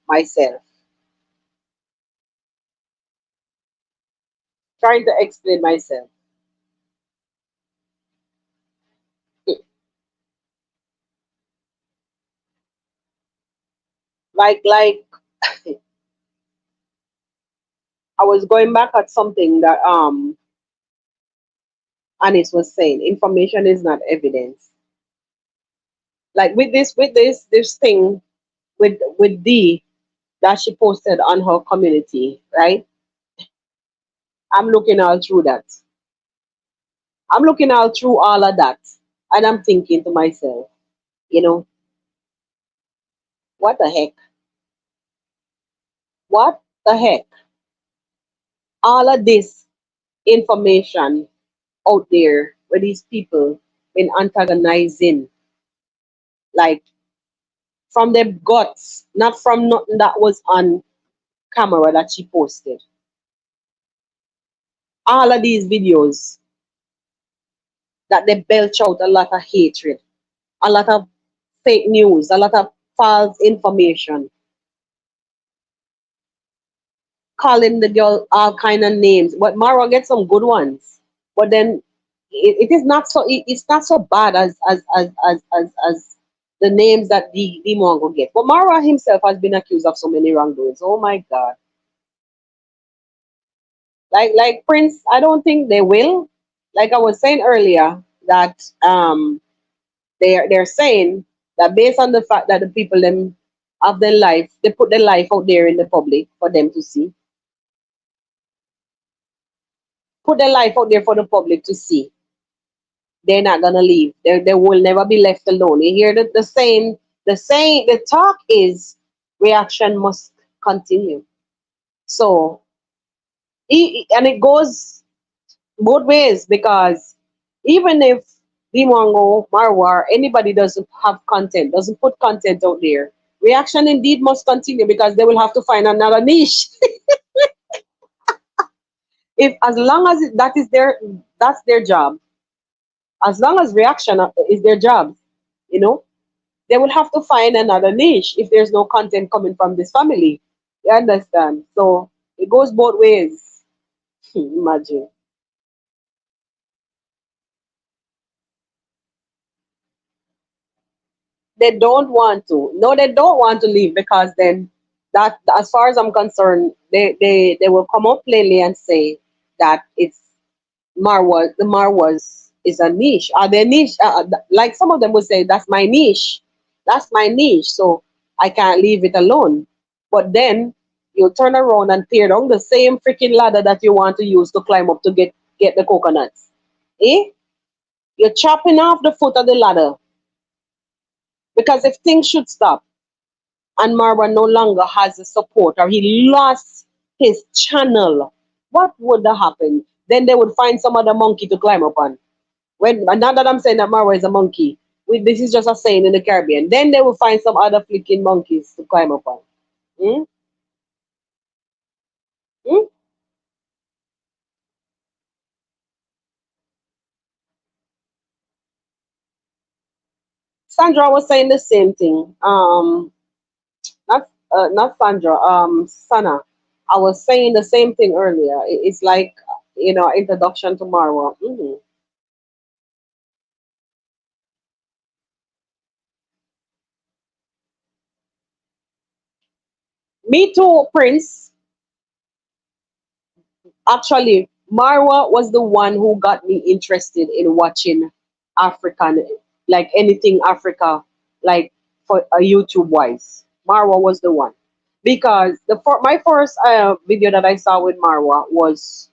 myself. Trying to explain myself. Like I was going back at something that Anis was saying. Information is not evidence. Like with this thing with D that she posted on her community, right? I'm looking all through that. I'm looking all through all of that, and I'm thinking to myself, you know, what the heck? What the heck? All of this information out there where these people been antagonizing, like from their guts, not from nothing that was on camera that she posted. All of these videos that they belch out a lot of hatred, a lot of fake news, a lot of false information, calling the girl all kind of names. But Mara gets some good ones. But then it is not so it's not so bad as the names that the Mongo get. But Mara himself has been accused of so many wrongdoings. Oh my God. Like Prince, I don't think they will. Like I was saying earlier, that they're saying that based on the fact that the people them of their life, they put their life out there in the public for them to see. Put their life out there for the public to see. They're not gonna leave. They will never be left alone. You hear the talk is reaction must continue. So and it goes both ways, because even if Dimongo, Marwar, anybody doesn't have content, doesn't put content out there, reaction indeed must continue, because they will have to find another niche. If as long as that is that's their job. As long as reaction is their job, you know, they will have to find another niche if there's no content coming from this family. You understand? So it goes both ways. Imagine. They don't want to. No, they don't want to leave, because then that, as far as I'm concerned, they will come out plainly and say that it's the Marwas is a niche. Are they niche? Like some of them would say, that's my niche. That's my niche. So I can't leave it alone. But then you turn around and tear down the same freaking ladder that you want to use to climb up to get the coconuts. Eh? You're chopping off the foot of the ladder, because if things should stop and Marwa no longer has the support, or he lost his channel, what would have happened? Then they would find some other monkey to climb up on. When, not that I'm saying that Marwa is a monkey. This is just a saying in the Caribbean. Then they will find some other flicking monkeys to climb up on. Hmm? Hmm? Sandra was saying the same thing. Not Sandra. Sana. I was saying the same thing earlier. It's like, introduction to Marwa. Me too, Prince. Actually, Marwa was the one who got me interested in watching African, like anything Africa, like for YouTube wise. Marwa was the one because my first video that I saw with Marwa was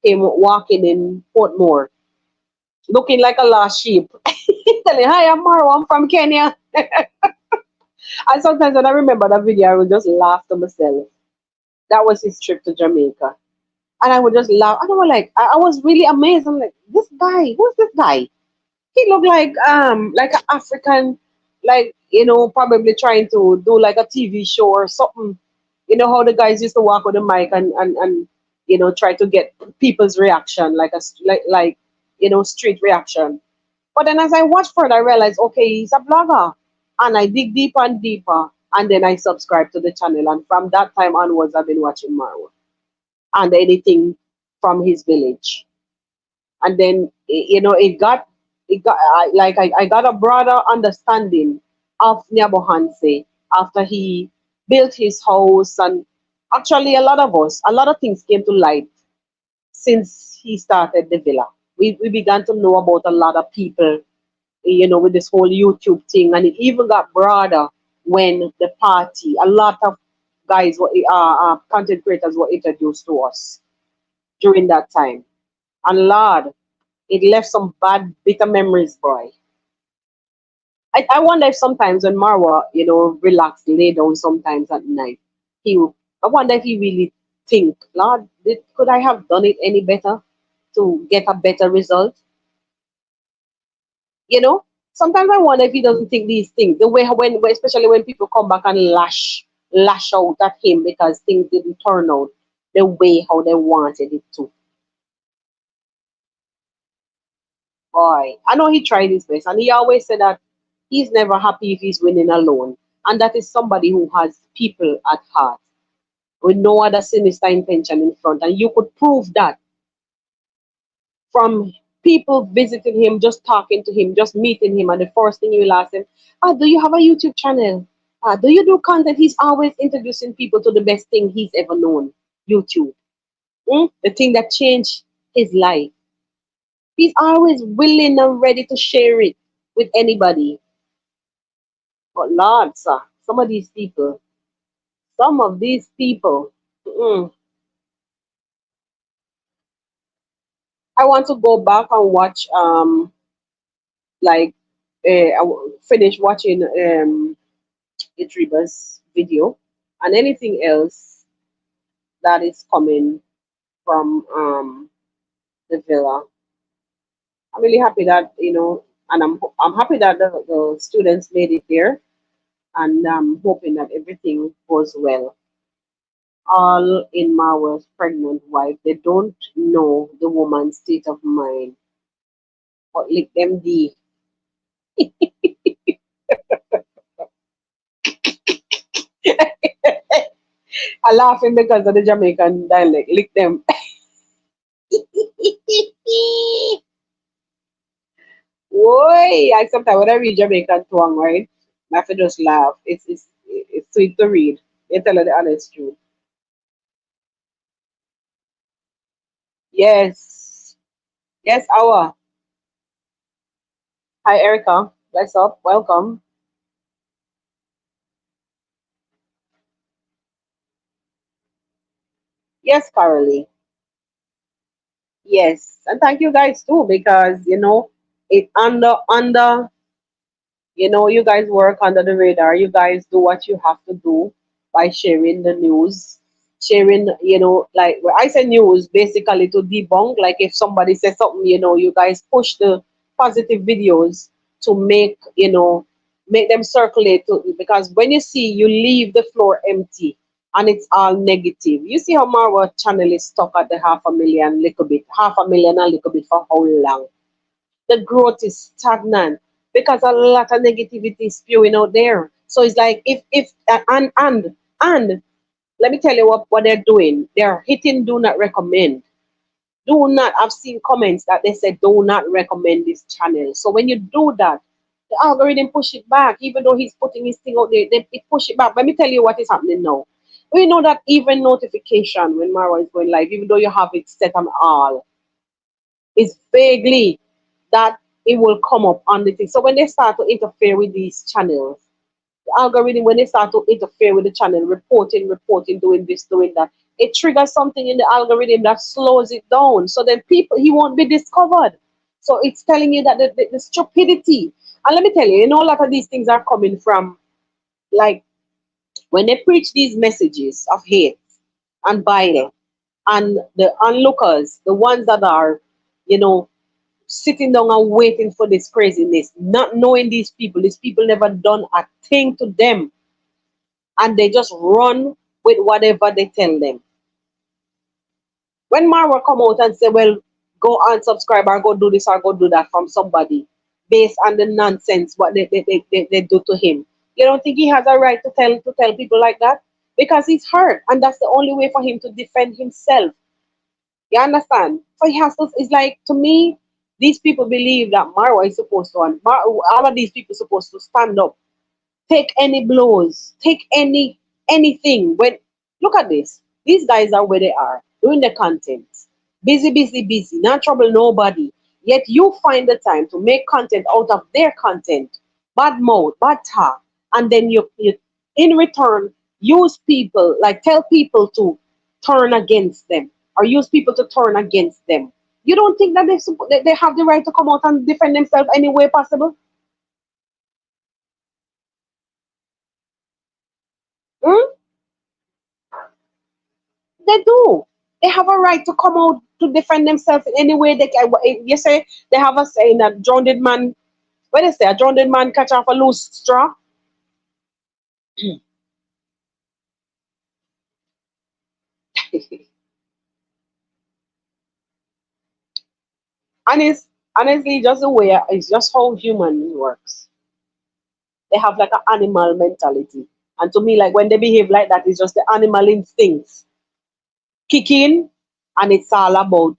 him walking in Portmore, looking like a lost sheep, telling, "Hi, I'm Marwa. I'm from Kenya." And sometimes when I remember that video, I would just laugh to myself. That was his trip to Jamaica. And I would just laugh. And I was like, I was really amazed. I'm like, this guy, who's this guy? He looked like an African, like, probably trying to do like a TV show or something. You know how the guys used to walk with the mic and try to get people's reaction, like street reaction. But then as I watched further, I realized, okay, he's a blogger. And I dig deeper and deeper. And then I subscribed to the channel. And from that time onwards, I've been watching Marwa and anything from his village. And then I got a broader understanding of Nyabohanse after he built his house, and actually a lot of things came to light since he started the villa. We began to know about a lot of people, with this whole YouTube thing, and it even got broader when the party, a lot of guys were content creators were introduced to us during that time. And Lord, it left some bad, bitter memories, boy. I wonder if sometimes when Marwa, relaxed, lay down sometimes at night, I wonder if he really think, Lord, could I have done it any better to get a better result? You know, sometimes I wonder if he doesn't think these things the way especially when people come back and lash out at him because things didn't turn out the way how they wanted it to. Boy, I know he tried his best, and he always said that he's never happy if he's winning alone, and that is somebody who has people at heart with no other sinister intention in front, and you could prove that from people visiting him, just talking to him, just meeting him, and the first thing you will ask him, do you have a YouTube channel? Do you do content? He's always introducing people to the best thing he's ever known, YouTube. The thing that changed his life. He's always willing and ready to share it with anybody. But Lord, sir, some of these people, mm, I want to go back and watch, like, finish watching Itriba's video and anything else that is coming from the villa. I'm really happy that and I'm happy that the students made it there, and I'm hoping that everything goes well. All in Marwa's pregnant wife, they don't know the woman's state of mind, but lick them D. I laughing because of the Jamaican dialect. Lick them. Boy, I sometimes when I read Jamaican twang, right? I have to just laugh. It's sweet to read. You tell her the honest truth. Yes. Yes, our. Hi Erica. What's up? Welcome. Yes, Carolee. Yes. And thank you guys too, because it you guys work under the radar. You guys do what you have to do by sharing the news, sharing, like when I say news, basically to debunk. Like if somebody says something, you guys push the positive videos to make them circulate. Because when you see, you leave the floor empty and it's all negative. You see how Marwa channel is stuck at the half a million and little bit for how long? The growth is stagnant because a lot of negativity is spewing out there. So it's like if and let me tell you what they're doing. They're hitting do not recommend. Do not. I've seen comments that they said do not recommend this channel. So when you do that, the algorithm push it back. Even though he's putting his thing out there, it push it back. Let me tell you what is happening now. We know that even notification when Marwa is going live, even though you have it set on all, is vaguely that it will come up on the thing. So when they start to interfere with these channels, the algorithm, when they start to interfere with the channel, reporting, doing this, doing that, it triggers something in the algorithm that slows it down. So then people, he won't be discovered. So it's telling you that the stupidity. And let me tell you, a lot of these things are coming from, like, when they preach these messages of hate and bile, and the onlookers, the ones that are, you know, sitting down and waiting for this craziness, not knowing these people never done a thing to them, and they just run with whatever they tell them. When Marwa come out and say, well, go unsubscribe or go do this or go do that from somebody based on the nonsense what they do to him, you don't think he has a right to tell people like that? Because he's hurt, and that's the only way for him to defend himself. You understand? So he has to, it's like, to me, these people believe that Marwa is supposed to, and all of these people supposed to stand up, take any blows, take anything. When, look at this, these guys are where they are, doing the content, busy, busy, busy, not trouble nobody. Yet you find the time to make content out of their content, bad mouth, bad talk, and then you in return use people, like tell people to turn against them, or use people to turn against them. You don't think that they have the right to come out and defend themselves any way possible? Hmm? They do. They have a right to come out to defend themselves in any way they can. You say they have a saying that drowned man. What they say? A drowned man catch off a loose straw. And it's honestly just the way it's just how human works. They have like an animal mentality, and to me, like when they behave like that, it's just the animal instincts kick in, and it's all about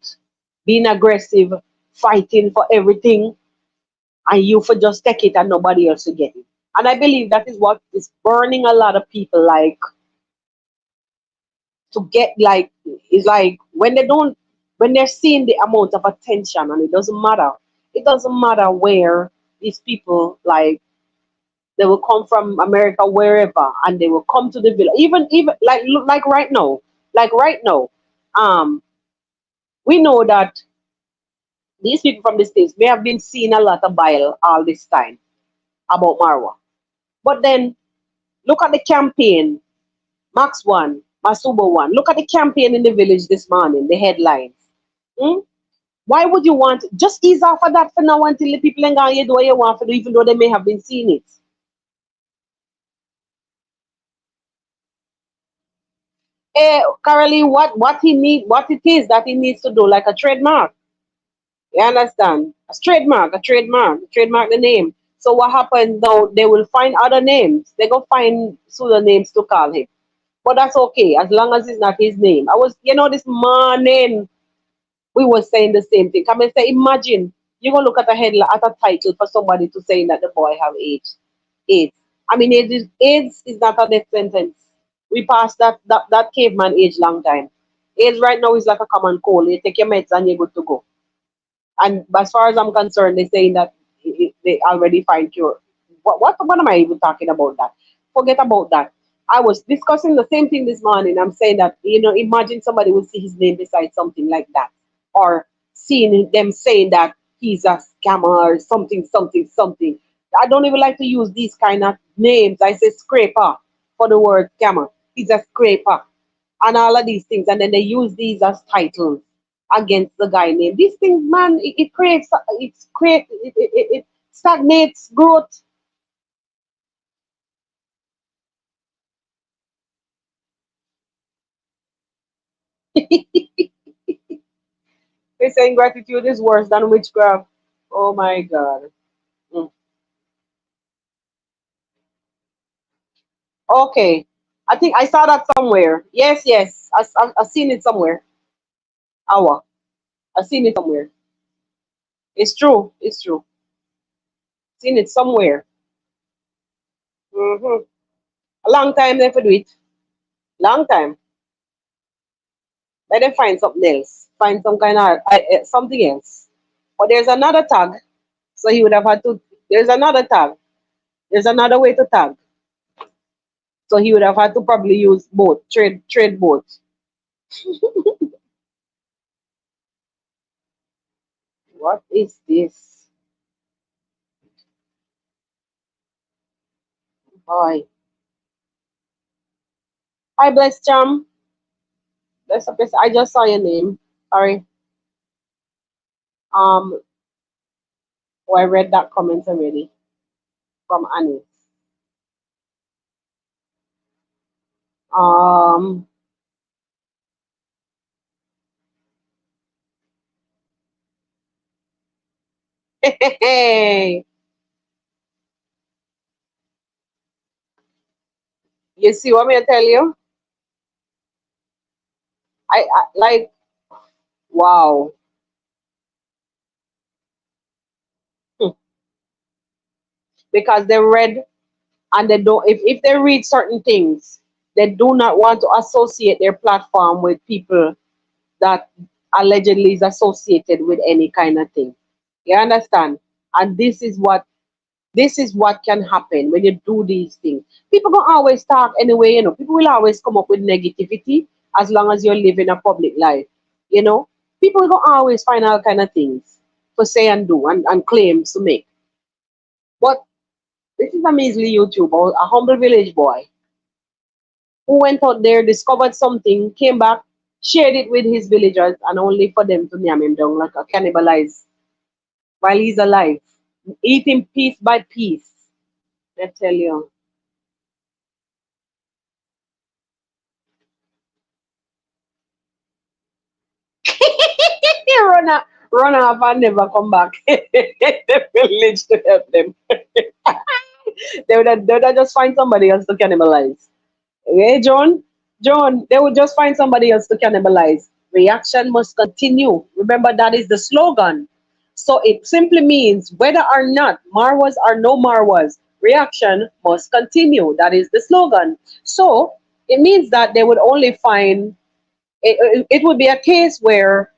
being aggressive, fighting for everything, and you for just take it and nobody else to get it. And I believe that is what is burning a lot of people, like, to get, like, it's like when they don't, when they're seeing the amount of attention, and it doesn't matter where these people, like, they will come from America, wherever, and they will come to the village, even like, look, like right now, um we know that these people from the States may have been seeing a lot of bile all this time about Marwa. But then look at the campaign, Max 1, Masubo 1. Look at the campaign in the village this morning, the headlines. Hmm? Why would you want, just ease off of that for now until the people ain't gonna do what you want to do, even though they may have been seeing it? Currently, what it is that he needs to do, like a trademark. You understand? A trademark the name. So what happens now? They will find other names. They go find pseudonyms to call him. But that's okay, as long as it's not his name. I was, this morning, we were saying the same thing. Come and say, imagine you're gonna look at a headline, at a title for somebody to saying that the boy have AIDS. AIDS. I mean, AIDS is not a death sentence. We passed that caveman age long time. AIDS right now is like a common cold. You take your meds and you're good to go. And as far as I'm concerned, they're saying that they already find cure. What am I even talking about that? Forget about that. I was discussing the same thing this morning. I'm saying that, imagine somebody would see his name beside something like that, or seeing them saying that he's a scammer or something, something, something. I don't even like to use these kind of names. I say scraper for the word scammer. He's a scraper and all of these things, and then they use these as titles against the guy name. These things, man, it creates, it stagnates growth. They're saying gratitude is worse than witchcraft. Oh my God. Mm. Okay, I think I saw that somewhere. Yes, yes, I seen it somewhere. Awa, I seen it somewhere. It's true. It's true. Seen it somewhere. A long time they for do it. Long time. Let them find something else. Find some kind of something else. But there's another tag. So he would have had to. There's another tag. There's another way to tag. So he would have had to probably use both, trade both. What is this? Boy. Hi, bless Cham. Bless up, bless. I just saw your name. Sorry. Um, oh, I read that comment already from Annie. Um, hey, you see what me I tell you? I like wow. Hmm. Because they read and they don't if they read certain things, they do not want to associate their platform with people that allegedly is associated with any kind of thing. You understand? And this is what can happen when you do these things. People gonna always talk anyway, people will always come up with negativity as long as you're living a public life. You know? People gonna always find all kind of things to say and do and claims to make. But this is a measly YouTuber, a humble village boy who went out there, discovered something, came back, shared it with his villagers, and only for them to name him down like a cannibalize while he's alive. Eat him piece by piece. I tell you. run, run off and never come back. The village to help them. They would have just find somebody else to cannibalize. Hey, John? John, they would just find somebody else to cannibalize. Reaction must continue. Remember, that is the slogan. So it simply means whether or not Marwas or no Marwas, reaction must continue. That is the slogan. So it means that they would only find, it would be a case where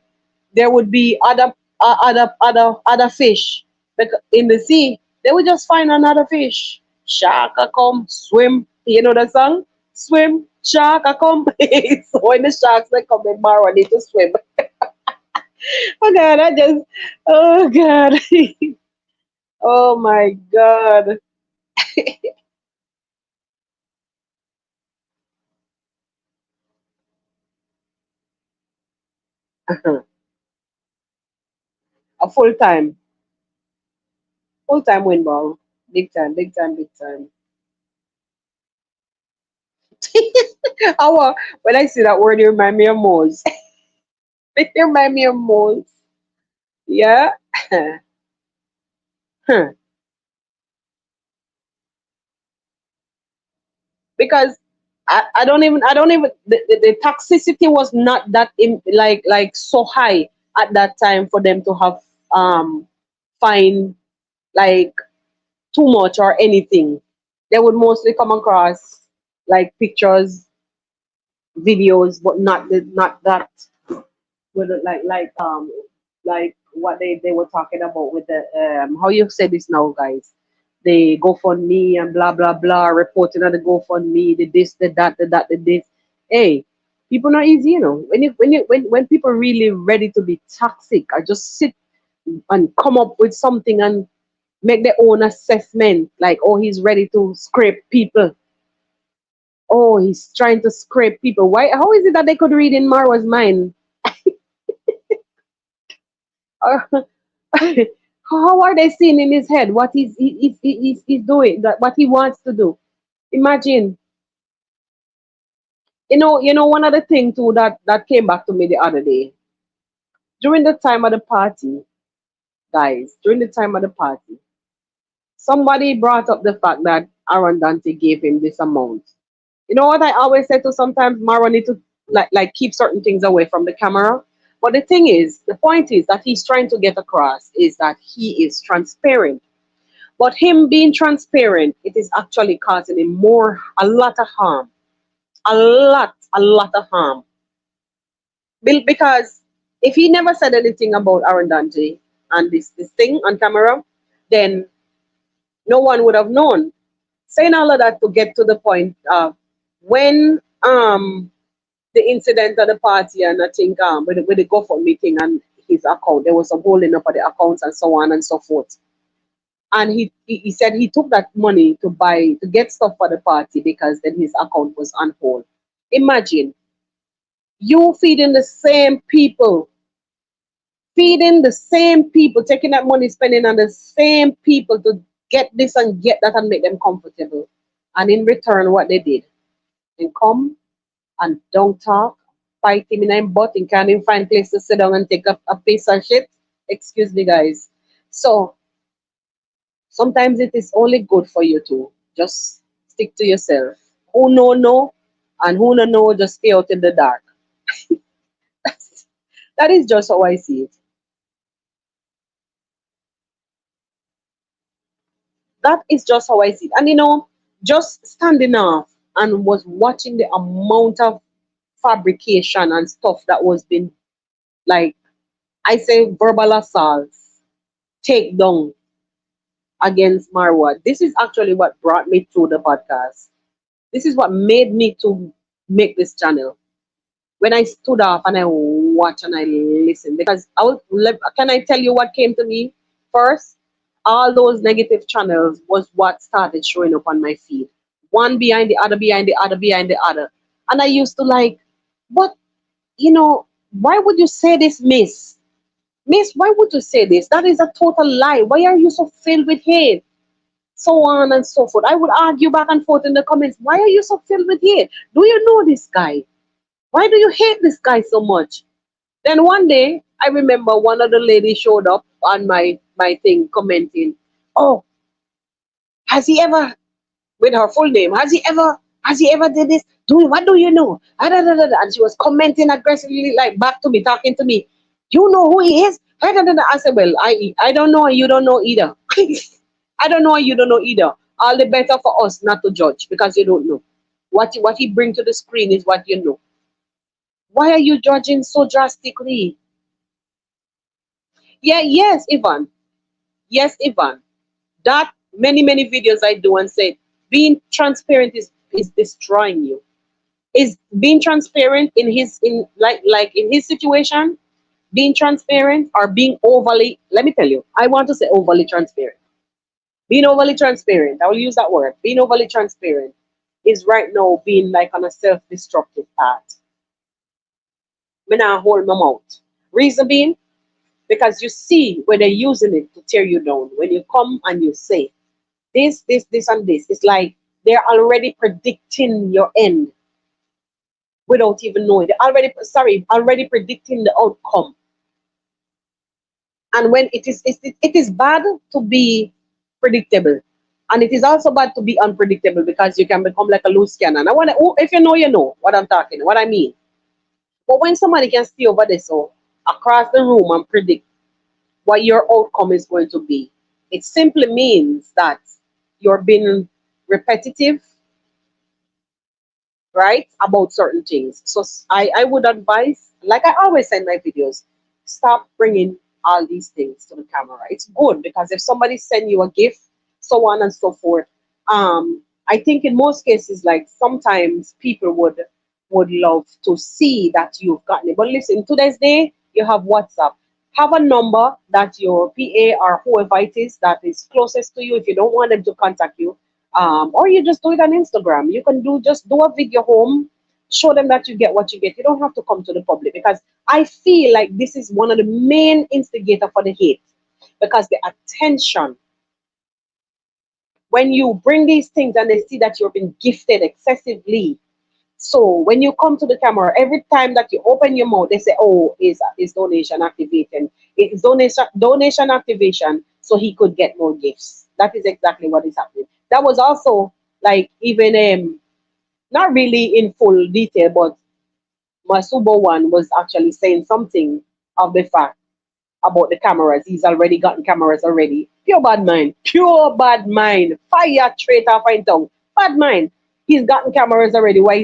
there would be other fish in the sea. They would just find another fish. Shark a come swim. You know the song? Swim, shark a come. So when the sharks they come in Mara, need to swim. Oh God, oh God, oh my God. A full time win ball, big time, big time, big time. When I see that word, it remind me of Mose. It remind me of Mose. Yeah. Because I don't even the toxicity was not that like so high at that time for them to have find like too much or anything. They would mostly come across like pictures, videos, but not that with like what they were talking about with the how you say this now, guys, the GoFundMe and blah blah blah, reporting on the GoFundMe, the this, the that, the that, the this. Hey, people not easy, when people really ready to be toxic, I just sit and come up with something and make their own assessment, like, oh, he's ready to scrape people. Oh, he's trying to scrape people. Why? How is it that they could read in Marwa's mind? How are they seeing in his head what he's doing, that what he wants to do? Imagine, one other thing too that came back to me the other day during the time of the party, guys. During the time of the party, somebody brought up the fact that Aaron Dante gave him this amount. You know what I always say to sometimes Mara need to like keep certain things away from the camera. But the point is that he's trying to get across is that he is transparent. But him being transparent, it is actually causing him a lot of harm. a lot of harm. Because if he never said anything about Aaron Dante and this thing on camera, then no one would have known. Saying all of that to get to the point of when the incident at the party, and I think with the GoFundMe thing and his account, there was some holding up of the accounts and so on and so forth. And he said he took that money to get stuff for the party because then his account was on hold. Imagine you feeding the same people, taking that money, spending on the same people to get this and get that and make them comfortable. And in return, what they did, they come and don't talk, fight him in him butt, and can't even find place to sit down and take a piece of shit. Excuse me, guys. So sometimes it is only good for you to just stick to yourself. Who know, and who no know, just stay out in the dark. That is just how I see it. That is just how I see it. And just standing off and was watching the amount of fabrication and stuff that was being, like, I say, verbal assaults, take down against Marwa. This is actually what brought me to the podcast. This is what made me to make this channel. When I stood off and I watched and I listened, because can I tell you what came to me first? All those negative channels was what started showing up on my feed. One behind the other, behind the other, behind the other. And I used to like, what, why would you say this, miss? Miss, why would you say this? That is a total lie. Why are you so filled with hate? So on and so forth. I would argue back and forth in the comments. Why are you so filled with hate? Do you know this guy? Why do you hate this guy so much? Then one day, I remember one of the ladies showed up on my thing commenting, oh, has he ever, with her full name, has he ever did this? What do you know? And she was commenting aggressively, like back to me, talking to me. You know who he is? I said, well, I don't know and you don't know either. I don't know and you don't know either. All the better for us not to judge because you don't know. What he bring to the screen is what you know. Why are you judging so drastically? Yeah, yes, Ivan. Yes, Ivan. That many videos I do and say being transparent is destroying you. Is being transparent in his situation, being transparent or being overly, let me tell you, I want to say overly transparent. Being overly transparent, I will use that word. Being overly transparent is right now being like on a self-destructive path. Me now hold my mouth. Reason being, because you see where they're using it to tear you down. When you come and you say this, and this, it's like they're already predicting your end without even knowing. They're already predicting the outcome. And when it is bad to be predictable. And it is also bad to be unpredictable because you can become like a loose cannon. If you know, you know what I'm talking, what I mean. But when somebody can stay over there so across the room and predict what your outcome is going to be, it simply means that you're being repetitive, right, about certain things. So I would advise, like I always say in my videos, stop bringing all these things to the camera. It's good because if somebody send you a gift, so on and so forth, I think in most cases, like sometimes people would love to see that you've gotten it. But listen, today's day, you have WhatsApp. Have a number that your PA or whoever it is that is closest to you, if you don't want them to contact you, or you just do it on Instagram. You can just do a video home, show them that you get what you get. You don't have to come to the public because I feel like this is one of the main instigator for the hate because the attention. When you bring these things and they see that you've been gifted excessively, so when you come to the camera, every time that you open your mouth, they say, "Oh, is donation activated? It's donation activation, so he could get more gifts." That is exactly what is happening. That was also like even not really in full detail, but Masubo1 was actually saying something of the fact about the cameras. He's already gotten cameras already. Pure bad mind, fire traitor, find tongue, bad mind. He's gotten cameras already. What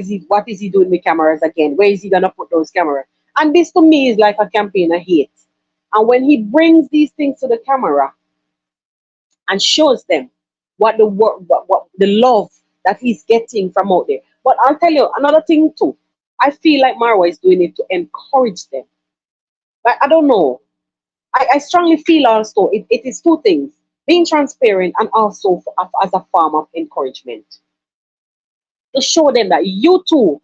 is he doing with cameras again? Where is he gonna put those cameras? And this to me is like a campaign of hate. And when he brings these things to the camera and shows them what the work, what the love that he's getting from out there. But I'll tell you another thing too. I feel like Marwa is doing it to encourage them. But I don't know. I strongly feel also it is two things: being transparent and also as a form of encouragement to show them that you too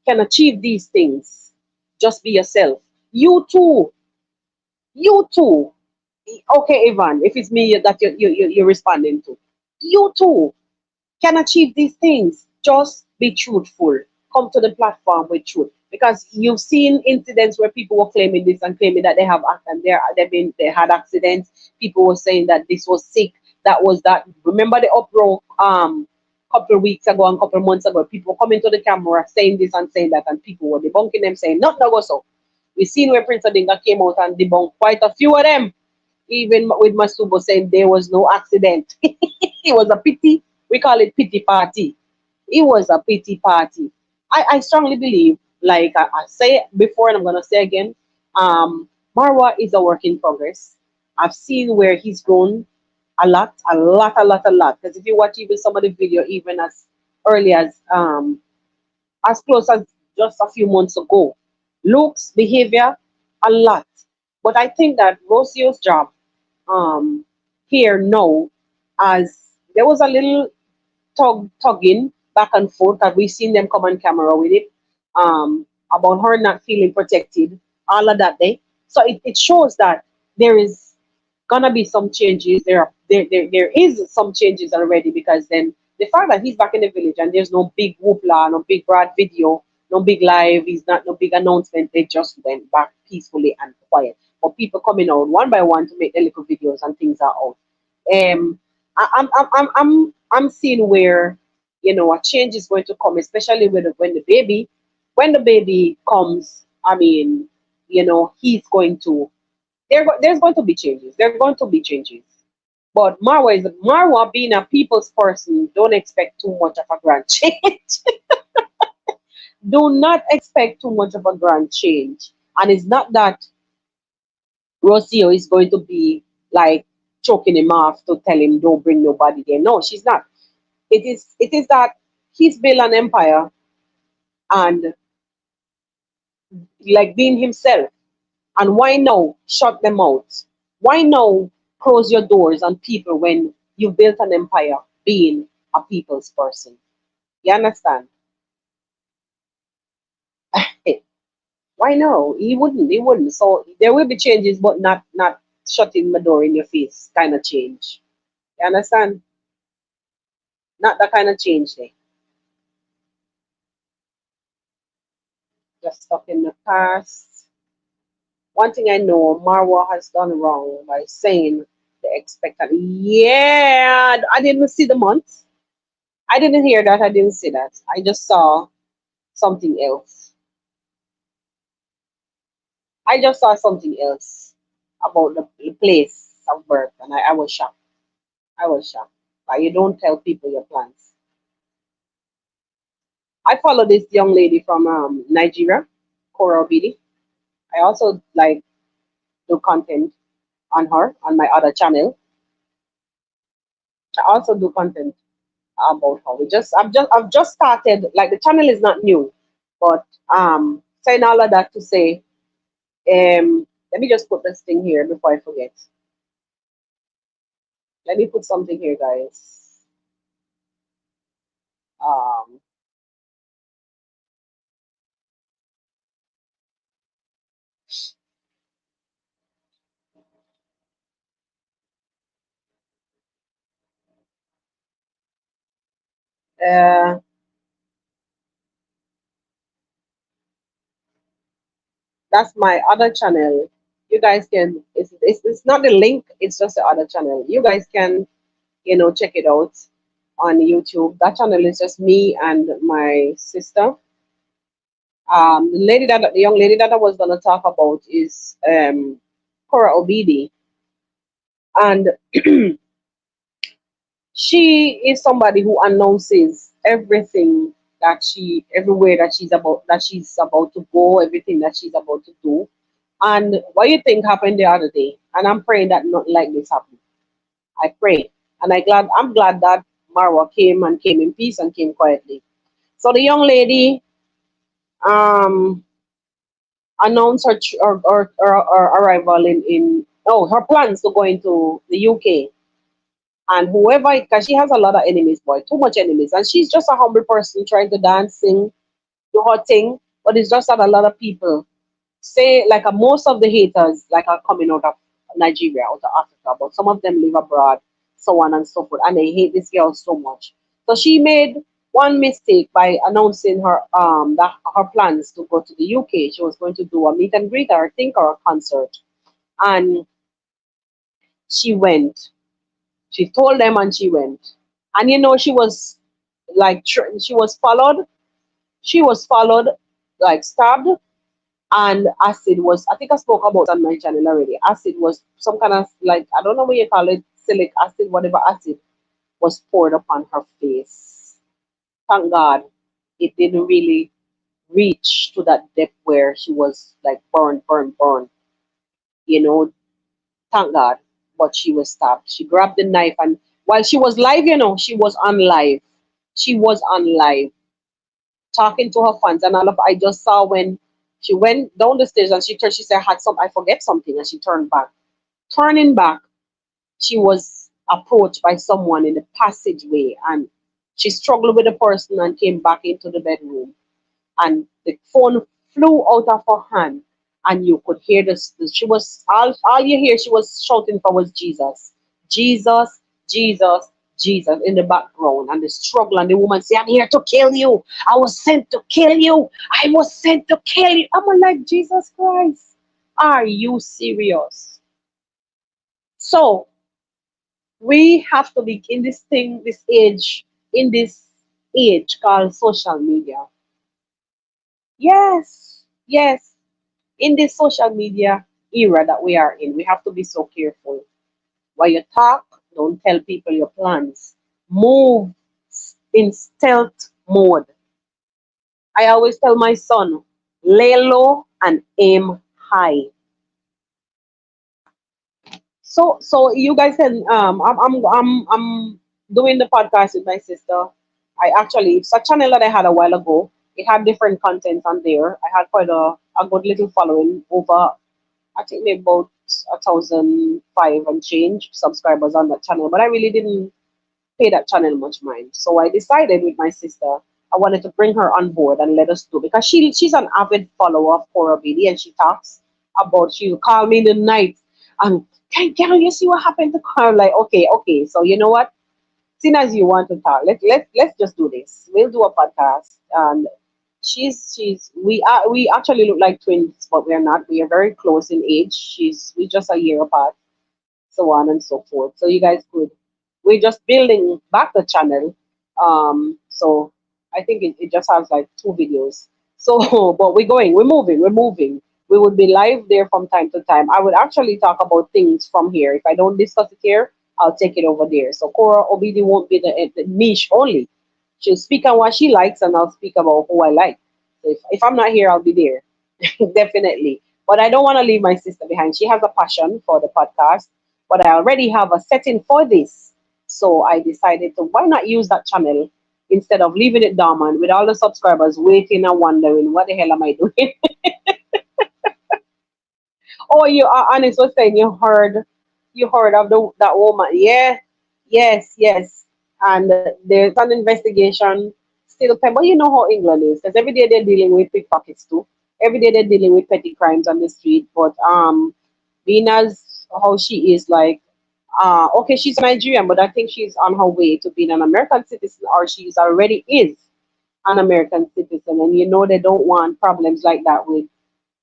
can achieve these things. Just be yourself. You too. You too. Okay, Ivan, if it's me that you're responding to, you too can achieve these things. Just be truthful. Come to the platform with truth. Because you've seen incidents where people were claiming this and claiming that they have and they had accidents. People were saying that this was sick, that was that. Remember the uproar couple of weeks ago and couple of months ago, people were coming to the camera saying this and saying that, and people were debunking them, saying not no go so. We've seen where Prince Odinga came out and debunked quite a few of them, even with Masubo saying there was no accident. It was a pity. We call it pity party. It was a pity party. I strongly believe, like I say before, and I'm gonna say again, Marwa is a work in progress. I've seen where he's grown a lot, a lot, a lot, a lot. Because if you watch even some of the video, even as early as close as just a few months ago, looks, behavior, a lot. But I think that Rocio's job um, here now, as there was a little tugging back and forth, that we've seen them come on camera with it, about her not feeling protected, all of that day. So it shows that there is gonna be some changes. There is some changes already, because then the fact that he's back in the village and there's no big whoopla, no big broad video, no big live, he's not no big announcement. They just went back peacefully and quiet. But people coming out one by one to make their little videos and things are out. Um, I'm seeing where a change is going to come, especially when the baby comes. I mean, he's going to there's going to be changes. There are going to be changes. But Marwa being a people's person, don't expect too much of a grand change. Do not expect too much of a grand change. And it's not that Rocio is going to be like choking him off to tell him don't bring nobody there. No, she's not. It is that he's built an empire and like being himself. And why now shut them out? Why now close your doors on people when you built an empire being a people's person? You understand? Why no? He wouldn't. He wouldn't. So there will be changes, but not shutting the door in your face kind of change. You understand? Not that kind of change there. Just stuck in the past. One thing I know, Marwa has done wrong by saying the expected. Yeah, I didn't see the month. I didn't hear that. I didn't see that. I just saw something else. I just saw something else about the place of birth, and I was shocked. I was shocked. Like, you don't tell people your plans. I follow this young lady from Nigeria, Cora Obidi. I also like do content on her on my other channel. I also do content about her. I've just started. Like, the channel is not new, but saying all of that to say, let me just put this thing here before I forget. Let me put something here, guys. Um, uh, that's my other channel. You guys can. It's not the link. It's just the other channel. You guys can check it out on YouTube. That channel is just me and my sister. The young lady that I was gonna talk about is Cora Obidi, and she is somebody who announces everything everywhere that she's about to go, everything that she's about to do. And what you think happened the other day? And I'm praying that not like this happen. I pray, and I'm glad that Marwa came in peace and came quietly. So the young lady um announced her arrival in her plans to go into the UK. And whoever, because she has a lot of enemies, boy, too much enemies, and she's just a humble person trying to dance, sing, do her thing. But it's just that a lot of people say, like, most of the haters like are coming out of Nigeria, out of Africa, but some of them live abroad, so on and so forth, and they hate this girl so much. So she made one mistake by announcing her plans to go to the UK. She was going to do a meet and greet, or I think, or a concert, and she went. She told them, and she went. And she was like she was followed. She was followed, like stabbed, and acid was. I think I spoke about on my channel already. Acid was some kind of, like, I don't know what you call it, silic acid, whatever acid was poured upon her face. Thank God it didn't really reach to that depth where she was like burned, burned, burned. You know, thank God. But she was stabbed. She grabbed the knife, and while she was live, she was on live. She was on live talking to her fans, and all of I just saw when she went down the stairs and she turned. She said, I forget something," and she turned back. Turning back, she was approached by someone in the passageway, and she struggled with the person and came back into the bedroom, and the phone flew out of her hand, and you could hear this. She was all you hear she was shouting for was Jesus, Jesus, Jesus, Jesus in the background, and the struggle, and the woman say, "I'm here to kill you. I was sent to kill you. I was sent to kill you." I'm like, Jesus Christ, are you serious? So we have to be in in this age called social media. Yes, yes. In this social media era that we are in, we have to be so careful. While you talk, don't tell people your plans. Move in stealth mode. I always tell my son, lay low and aim high. So you guys can I'm doing the podcast with my sister. It's a channel that I had a while ago. It had different content on there. I had quite a good little following, over I think maybe about 1,005 and change subscribers on that channel. But I really didn't pay that channel much mind. So I decided with my sister I wanted to bring her on board and let us do, because she's an avid follower of Cora Beatty, and she talks about, she'll call me in the night and, can you see what happened to Cora? I'm like, okay, okay. So you know what? Seeing as you want to talk, let's just do this. We'll do a podcast. And we actually look like twins, but we're not. We are very close in age. We just a year apart, so on and so forth. So you guys could, we're just building back the channel. So I think it just has like two videos. So, but we're moving. We would be live there from time to time. I would actually talk about things from here. If I don't discuss it here, I'll take it over there. So Cora Obidi won't be the niche only. She'll speak on what she likes, and I'll speak about who I like. So if I'm not here, I'll be there. Definitely. But I don't want to leave my sister behind. She has a passion for the podcast, but I already have a setting for this. So I decided to, why not use that channel instead of leaving it dormant with all the subscribers waiting and wondering, what the hell am I doing? Oh, you are honest was saying you heard of that woman. Yeah, yes, yes. And there's an investigation still pen. But you know how England is, because every day they're dealing with pickpockets too. Every day they're dealing with petty crimes on the street. But being as how she is, like, okay, she's Nigerian, but I think she's on her way to being an American citizen, or she's already is an American citizen. And they don't want problems like that with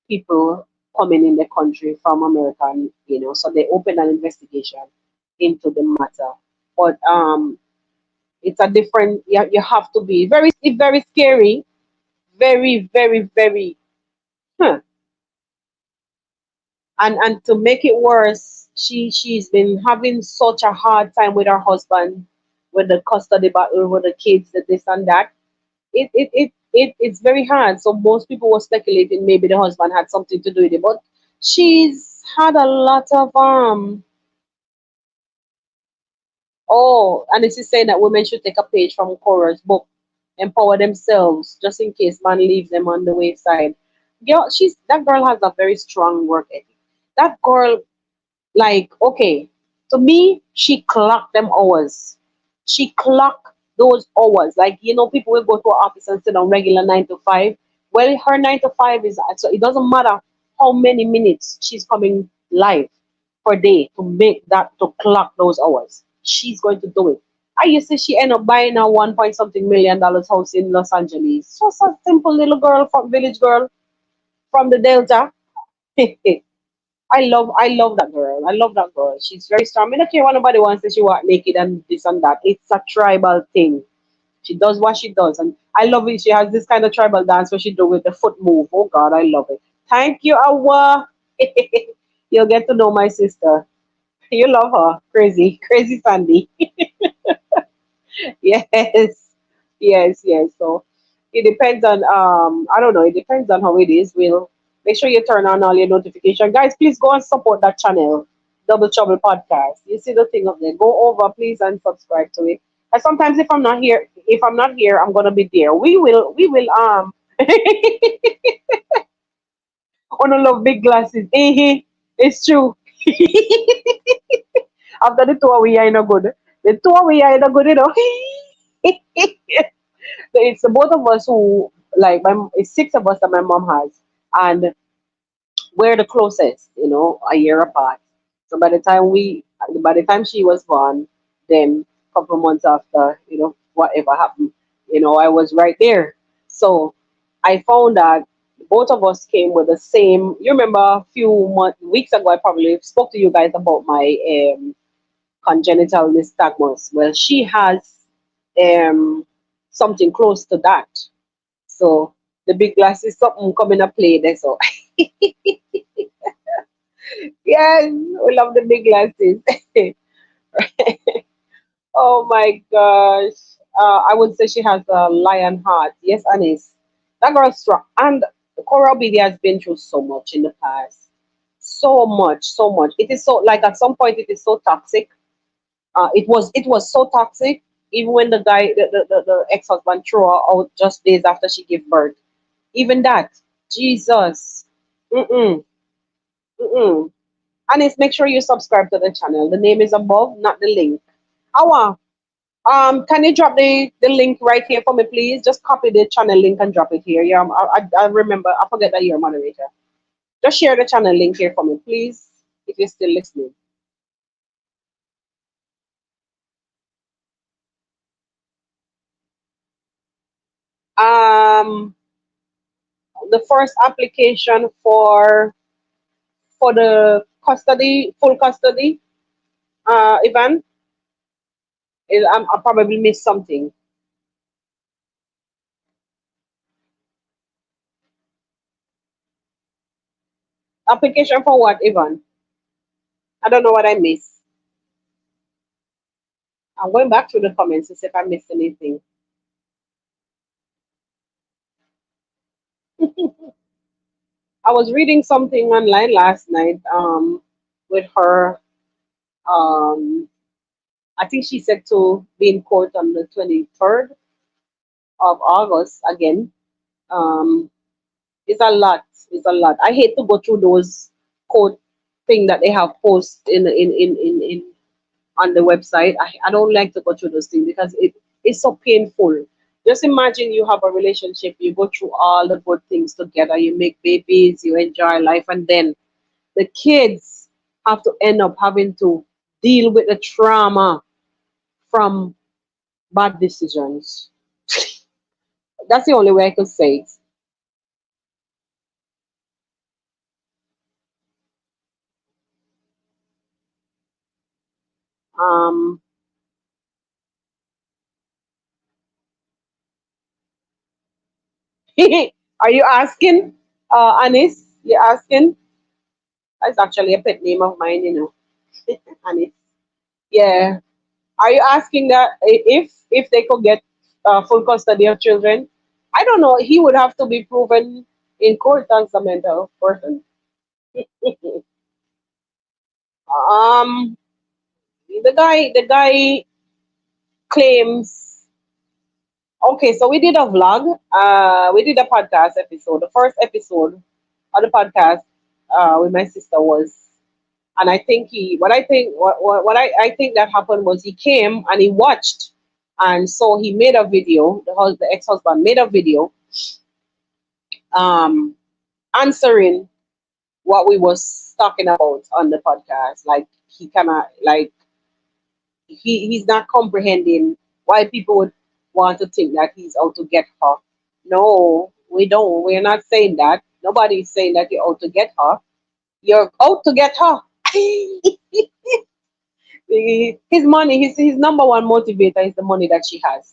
people coming in the country from America, and, so they opened an investigation into the matter. But it's a different. You have to be it's very scary, very, very, very. Huh. And to make it worse, she's been having such a hard time with her husband. with the custody battle with the kids, the this and that. It's very hard. So most people were speculating maybe the husband had something to do with it, but she's had a lot of oh, and this is saying that women should take a page from Cora's book, empower themselves, just in case man leaves them on the wayside. Girl, that girl has a very strong work ethic. That girl, like, okay, to me, she clocked them hours. She clocked those hours. Like, people will go to her office and sit on regular 9 to 5. Well, her 9 to 5 is, so it doesn't matter how many minutes she's coming live per day to make that, to clock those hours. She's going to do it. I used to she end up buying a 1 point something million dollars house in Los Angeles. Just a simple little girl from village girl from the Delta. I love that girl. I love that girl. She's very strong. I don't care what nobody wants to say she walk naked and this and that. It's a tribal thing. She does what she does. And I love it. She has this kind of tribal dance where she do with the foot move. Oh God, I love it. Thank you, Awa. You'll get to know my sister. You love her. Crazy. Crazy Sandy. Yes. Yes, yes. So it depends on I don't know, it depends on how it is. We'll make sure you turn on all your notification. Guys, please go and support that channel, Double Trouble Podcast. You see the thing up there. Go over please and subscribe to it. And sometimes if I'm not here, I'm gonna be there. We will on a love big glasses. It's true. After the two we are no good. The two we are no good, It's the both of us who like it's six of us that my mom has, and we're the closest, a year apart. So by the time she was born, then a couple months after, whatever happened, I was right there. So I found that both of us came with the same. You remember a few weeks ago, I probably spoke to you guys about my congenital nystagmus. Well, she has um, something close to that. So the big glasses, something coming to play there. So yes, we love the big glasses. Oh my gosh. I would say she has a lion heart. Yes, Anis. That girl's strong. And Coral BD has been through so much in the past. So much, so much. It is so like at some point it is so toxic. It was so toxic. Even when the guy, the ex-husband threw her out just days after she gave birth. Even that. Jesus. Mm-mm. Mm-mm. Anis, make sure you subscribe to the channel. The name is above, not the link. Awa, can you drop the link right here for me, please? Just copy the channel link and drop it here. Yeah, I remember. I forget that you're a moderator. Just share the channel link here for me, please, if you're still listening. Um, the first application for the custody, full custody, Ivan, I probably missed something. Application for what, Ivan? I don't know what I missed. I'm going back to the comments to see if I missed anything. I was reading something online last night with her. Um, I think she said to be in court on the 23rd of August again. Um, it's a lot. It's a lot. I hate to go through those court thing that they have posted in on the website. I don't like to go through those things because it's so painful. Just imagine you have a relationship, you go through all the good things together, you make babies, you enjoy life, and then the kids have to end up having to deal with the trauma from bad decisions. That's the only way I could say it. Um, are you asking, Anis? You asking? That's actually a pet name of mine, Anis. Yeah. Are you asking that if they could get full custody of children? I don't know. He would have to be proven in court as a mental person. um, the guy claims. Okay, so we did a vlog. We did a podcast episode. The first episode of the podcast with my sister was, and I think I think that happened was he came and he watched, and so he made a video. The ex-husband made a video, um, answering what we was talking about on the podcast. Like he kind of like he's not comprehending why people would want to think that he's out to get her. No, we don't. We're not saying that. Nobody's saying that you're out to get her. You're out to get her. His money, his number one motivator is the money that she has.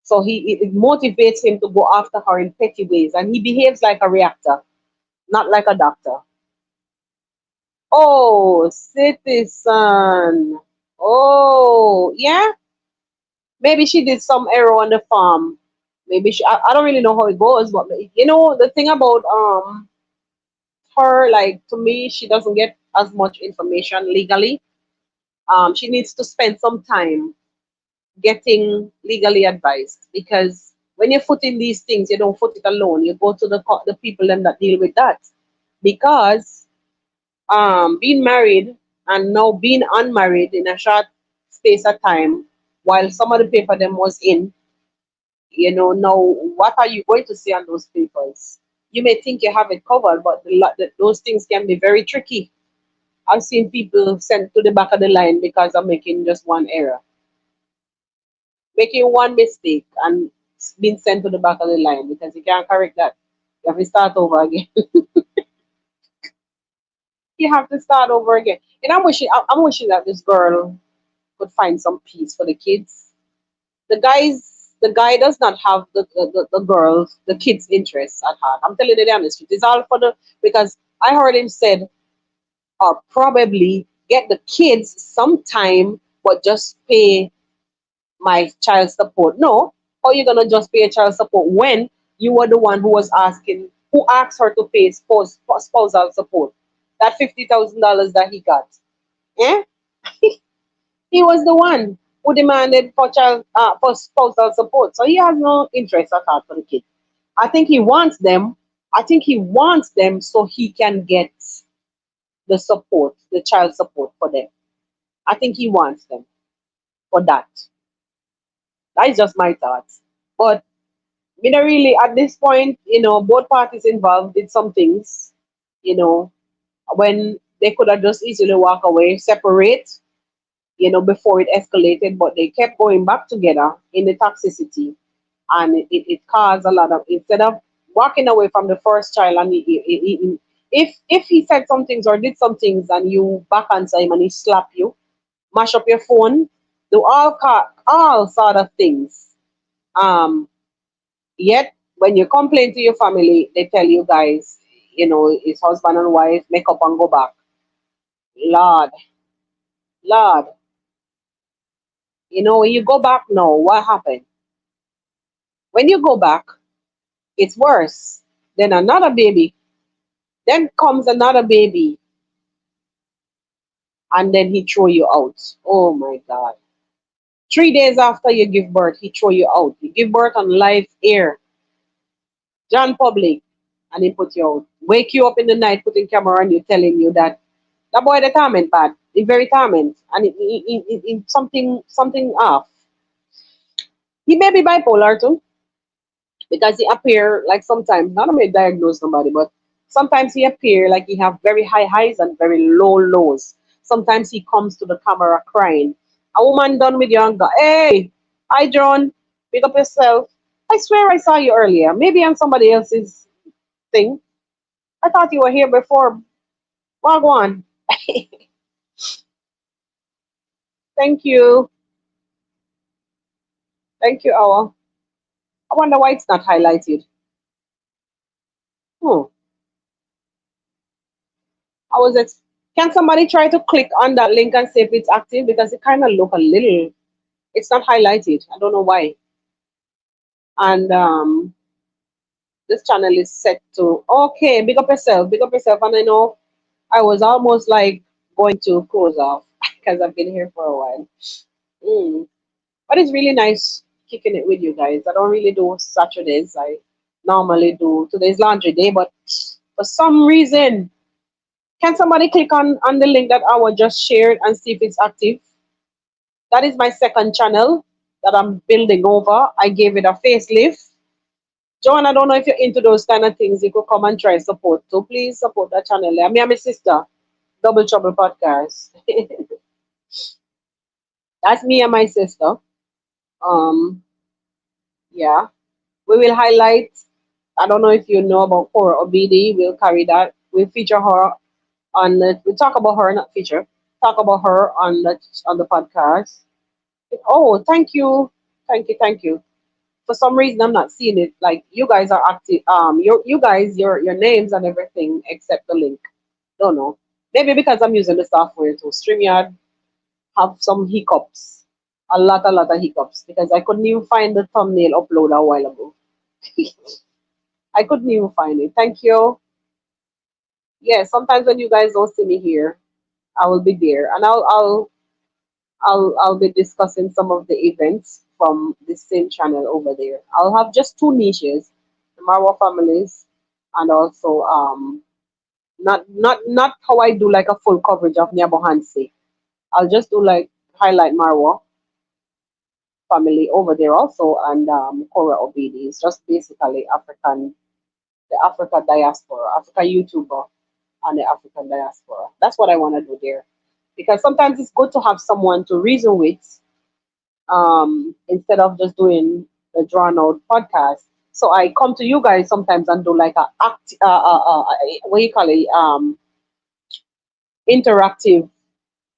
So it motivates him to go after her in petty ways, and he behaves like a reactor, not like a doctor. Oh, citizen. Oh, yeah. Maybe she did some error on the farm. Maybe I don't really know how it goes, but the thing about her, like to me, she doesn't get as much information legally. She needs to spend some time getting legally advised, because when you foot in these things, you don't foot it alone. You go to the people then that deal with that, because being married and now being unmarried in a short space of time, while some of the paper them was in, now what are you going to see on those papers? You may think you have it covered, but those things can be very tricky. I've seen people sent to the back of the line because of making just one error, making one mistake, and being sent to the back of the line because you can't correct that. You have to start over again. You have to start over again. And I'm wishing that this girl could find some peace for the kids. The guy does not have the girls, the kids' interests at heart. I'm telling you the honest truth. It's all for the because I heard him said, probably get the kids sometime, but just pay my child support. No, how you gonna just pay a child support when you were the one who asked her to pay spousal support? That $50,000 that he got, yeah, he was the one who demanded for spousal support. So he has no interest at all for the kid. I think he wants them. I think he wants them so he can get the support, the child support for them. I think he wants them for that. That is just my thoughts. But really, at this point, both parties involved did some things, you know, when they could have just easily walk away, separate, before it escalated, but they kept going back together in the toxicity, and it caused a lot of, instead of walking away from the first child, and if he said some things or did some things and you back answer him and he slap you, mash up your phone, do all sort of things. Yet when you complain to your family, they tell you guys, it's husband and wife, make up and go back. Lord, Lord, when you go back now, what happened? When you go back, it's worse. Then another baby. Then comes another baby, and then he throw you out. Oh my God. 3 days after you give birth, he throw you out. You give birth on live air, John Public, and he put you out. Wake you up in the night, putting camera on you, telling you that that boy the torment bad. He very torment, and something off. He may be bipolar too, because he appear like sometimes, not only diagnose somebody, but sometimes he appear like he have very high highs and very low lows. Sometimes he comes to the camera crying. A woman done with you and go, hey, hi John, pick up yourself. I swear I saw you earlier. Maybe on somebody else's thing. I thought you were here before. Well, go on. Thank you. Thank you, Awa. I wonder why it's not highlighted. Hmm. How was it? Can somebody try to click on that link and see if it's active? Because it kind of look a little, it's not highlighted. I don't know why. And this channel is set to, okay, big up yourself, big up yourself. And I know I was almost like going to close off because I've been here for a while. Mm. But it's really nice kicking it with you guys. I don't really do Saturdays. I normally do today's laundry day, but for some reason, can somebody click on the link that I was just shared and see if it's active? That is my second channel that I'm building over. I gave it a facelift. John, I don't know if you're into those kind of things. You could come and try support. So please support that channel. Me and my sister, Double Trouble Podcast. That's me and my sister. Um, yeah. We will highlight. I don't know if you know about Cora Obidi. We'll carry that. We'll feature her on the. We talk about her, not feature. Talk about her on the podcast. Oh, thank you, thank you, thank you. For some reason, I'm not seeing it. Like you guys are active. You guys, your names and everything except the link. Don't know. Maybe because I'm using the software to StreamYard have some hiccups. A lot of hiccups because I couldn't even find the thumbnail upload a while ago. I couldn't even find it. Thank you. Yeah, sometimes when you guys don't see me here, I will be there, and I'll be discussing some of the events from the same channel over there. I'll have just two niches, the Marwa families, and also not how I do like a full coverage of Nyabohansi. I'll just do like highlight Marwa family over there also, and Kora Obidi. It's just basically the Africa diaspora, Africa YouTuber, and the African diaspora. That's what I want to do there, because sometimes it's good to have someone to reason with, instead of just doing the drawn out podcast. So I come to you guys sometimes and do like a what do you call it, interactive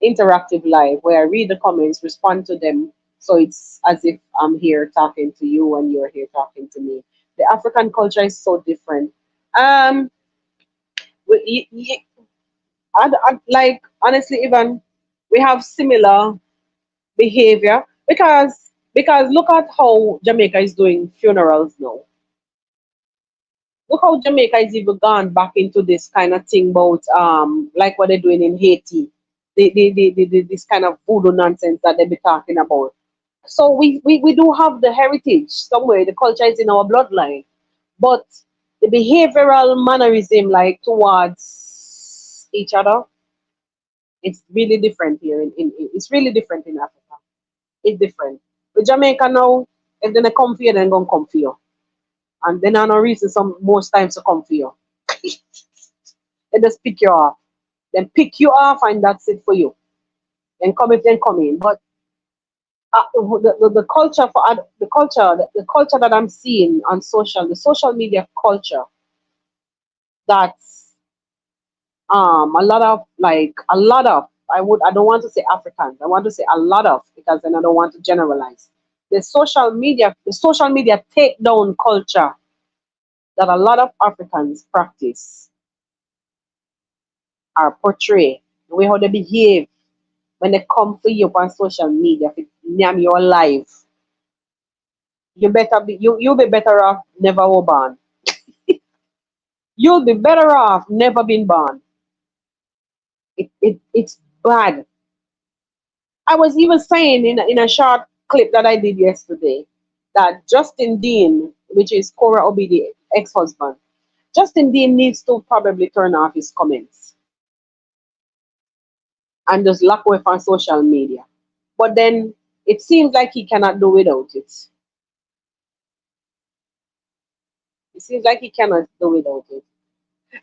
interactive live where I read the comments, respond to them. So it's as if I'm here talking to you and you're here talking to me. The African culture is so different. Um, like honestly, even we have similar behavior because look at how Jamaica is doing funerals now. Look how Jamaica is even gone back into this kind of thing about like what they're doing in Haiti. This kind of voodoo nonsense that they be talking about. So we do have the heritage somewhere, the culture is in our bloodline. But the behavioral mannerism like towards each other, it's really different here it's really different in Africa. It's different. With Jamaica now, if they come for you, then gonna come for you. And then are no reason some most times to come for you. They just pick you off. Then pick you off and that's it for you. Then come if then come in. But the culture for the culture that I'm seeing on the social media culture, that's a lot of I don't want to say Africans, I want to say a lot of, because then I don't want to generalize. The social media takedown culture that a lot of Africans practice or portray, the way how they behave when they come for you on social media, if it name your life, you'll be better off never were born. You'll be better off never been born. It's bad. I was even saying in a short clip that I did yesterday that Justin Dean, which is Cora Obidi ex-husband, Justin Dean needs to probably turn off his comments and just lock away from social media. But then it seems like he cannot do without it. It seems like he cannot do without it.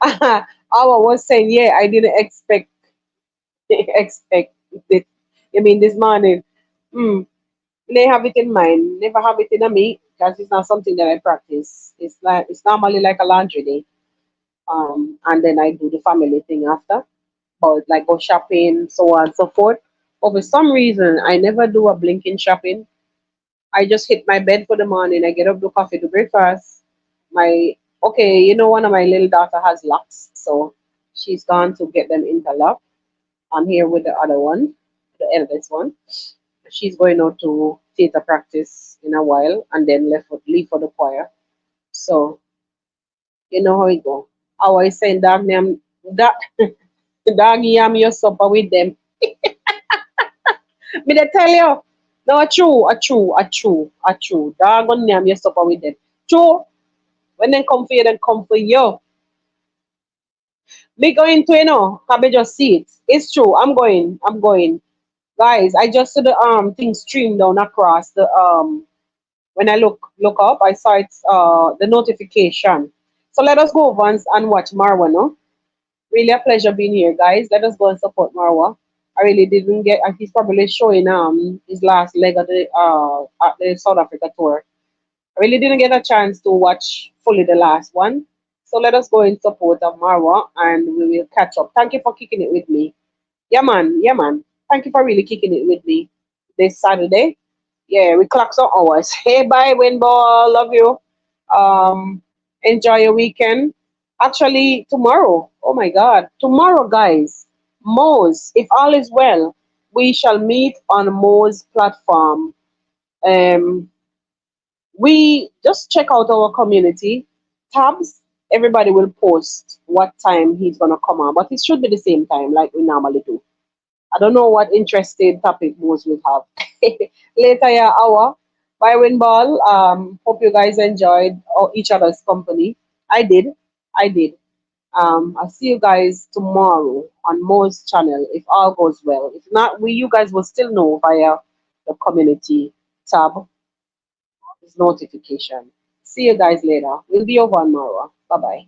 I was saying, yeah, I didn't expect it. I mean, this morning, mm, they have it in mind. Never have it in a me because it's not something that I practice. It's normally like a laundry day. And then I do the family thing after, but like go shopping, so on and so forth. But for some reason, I never do a blinking shopping. I just hit my bed for the morning. I get up, do coffee, do breakfast. One of my little daughter has locks, so she's gone to get them interlocked. I'm here with the other one, the eldest one. She's going out to theater practice in a while and then leave for the choir. So you know how it go. I always saying dog name that dog yam your supper with them. Me they tell you. No, a true. Dog on name your supper with them. True. When they come for you, then come for you. Me going to, can just see it. It's true. I'm going. I'm going. Guys, I just saw the thing stream down across the when I look up, I saw it the notification. So let us go over and watch Marwa, no? Really a pleasure being here, guys. Let us go and support Marwa. I really didn't get he's probably showing his last leg at the South Africa tour. I really didn't get a chance to watch fully the last one. So let us go in support of Marwa and we will catch up. Thank you for kicking it with me. Yeah, man. Yeah, man. Thank you for really kicking it with me this Saturday. Yeah, we clock some hours. Hey, bye, Winball. Love you. Um, enjoy your weekend. Actually, tomorrow. Oh my God. Tomorrow, guys. Mo's. If all is well, we shall meet on Mo's platform. Um, we just check out our community tabs. Everybody will post what time he's gonna come on, but it should be the same time like we normally do. I don't know what interesting topic most will have. Later, yeah, hour. Bye, Winball. Hope you guys enjoyed each other's company. I did. I did. I'll see you guys tomorrow on Mo's channel if all goes well. If not, you guys will still know via the community tab, this notification. See you guys later. We'll be over on Mara. Bye bye.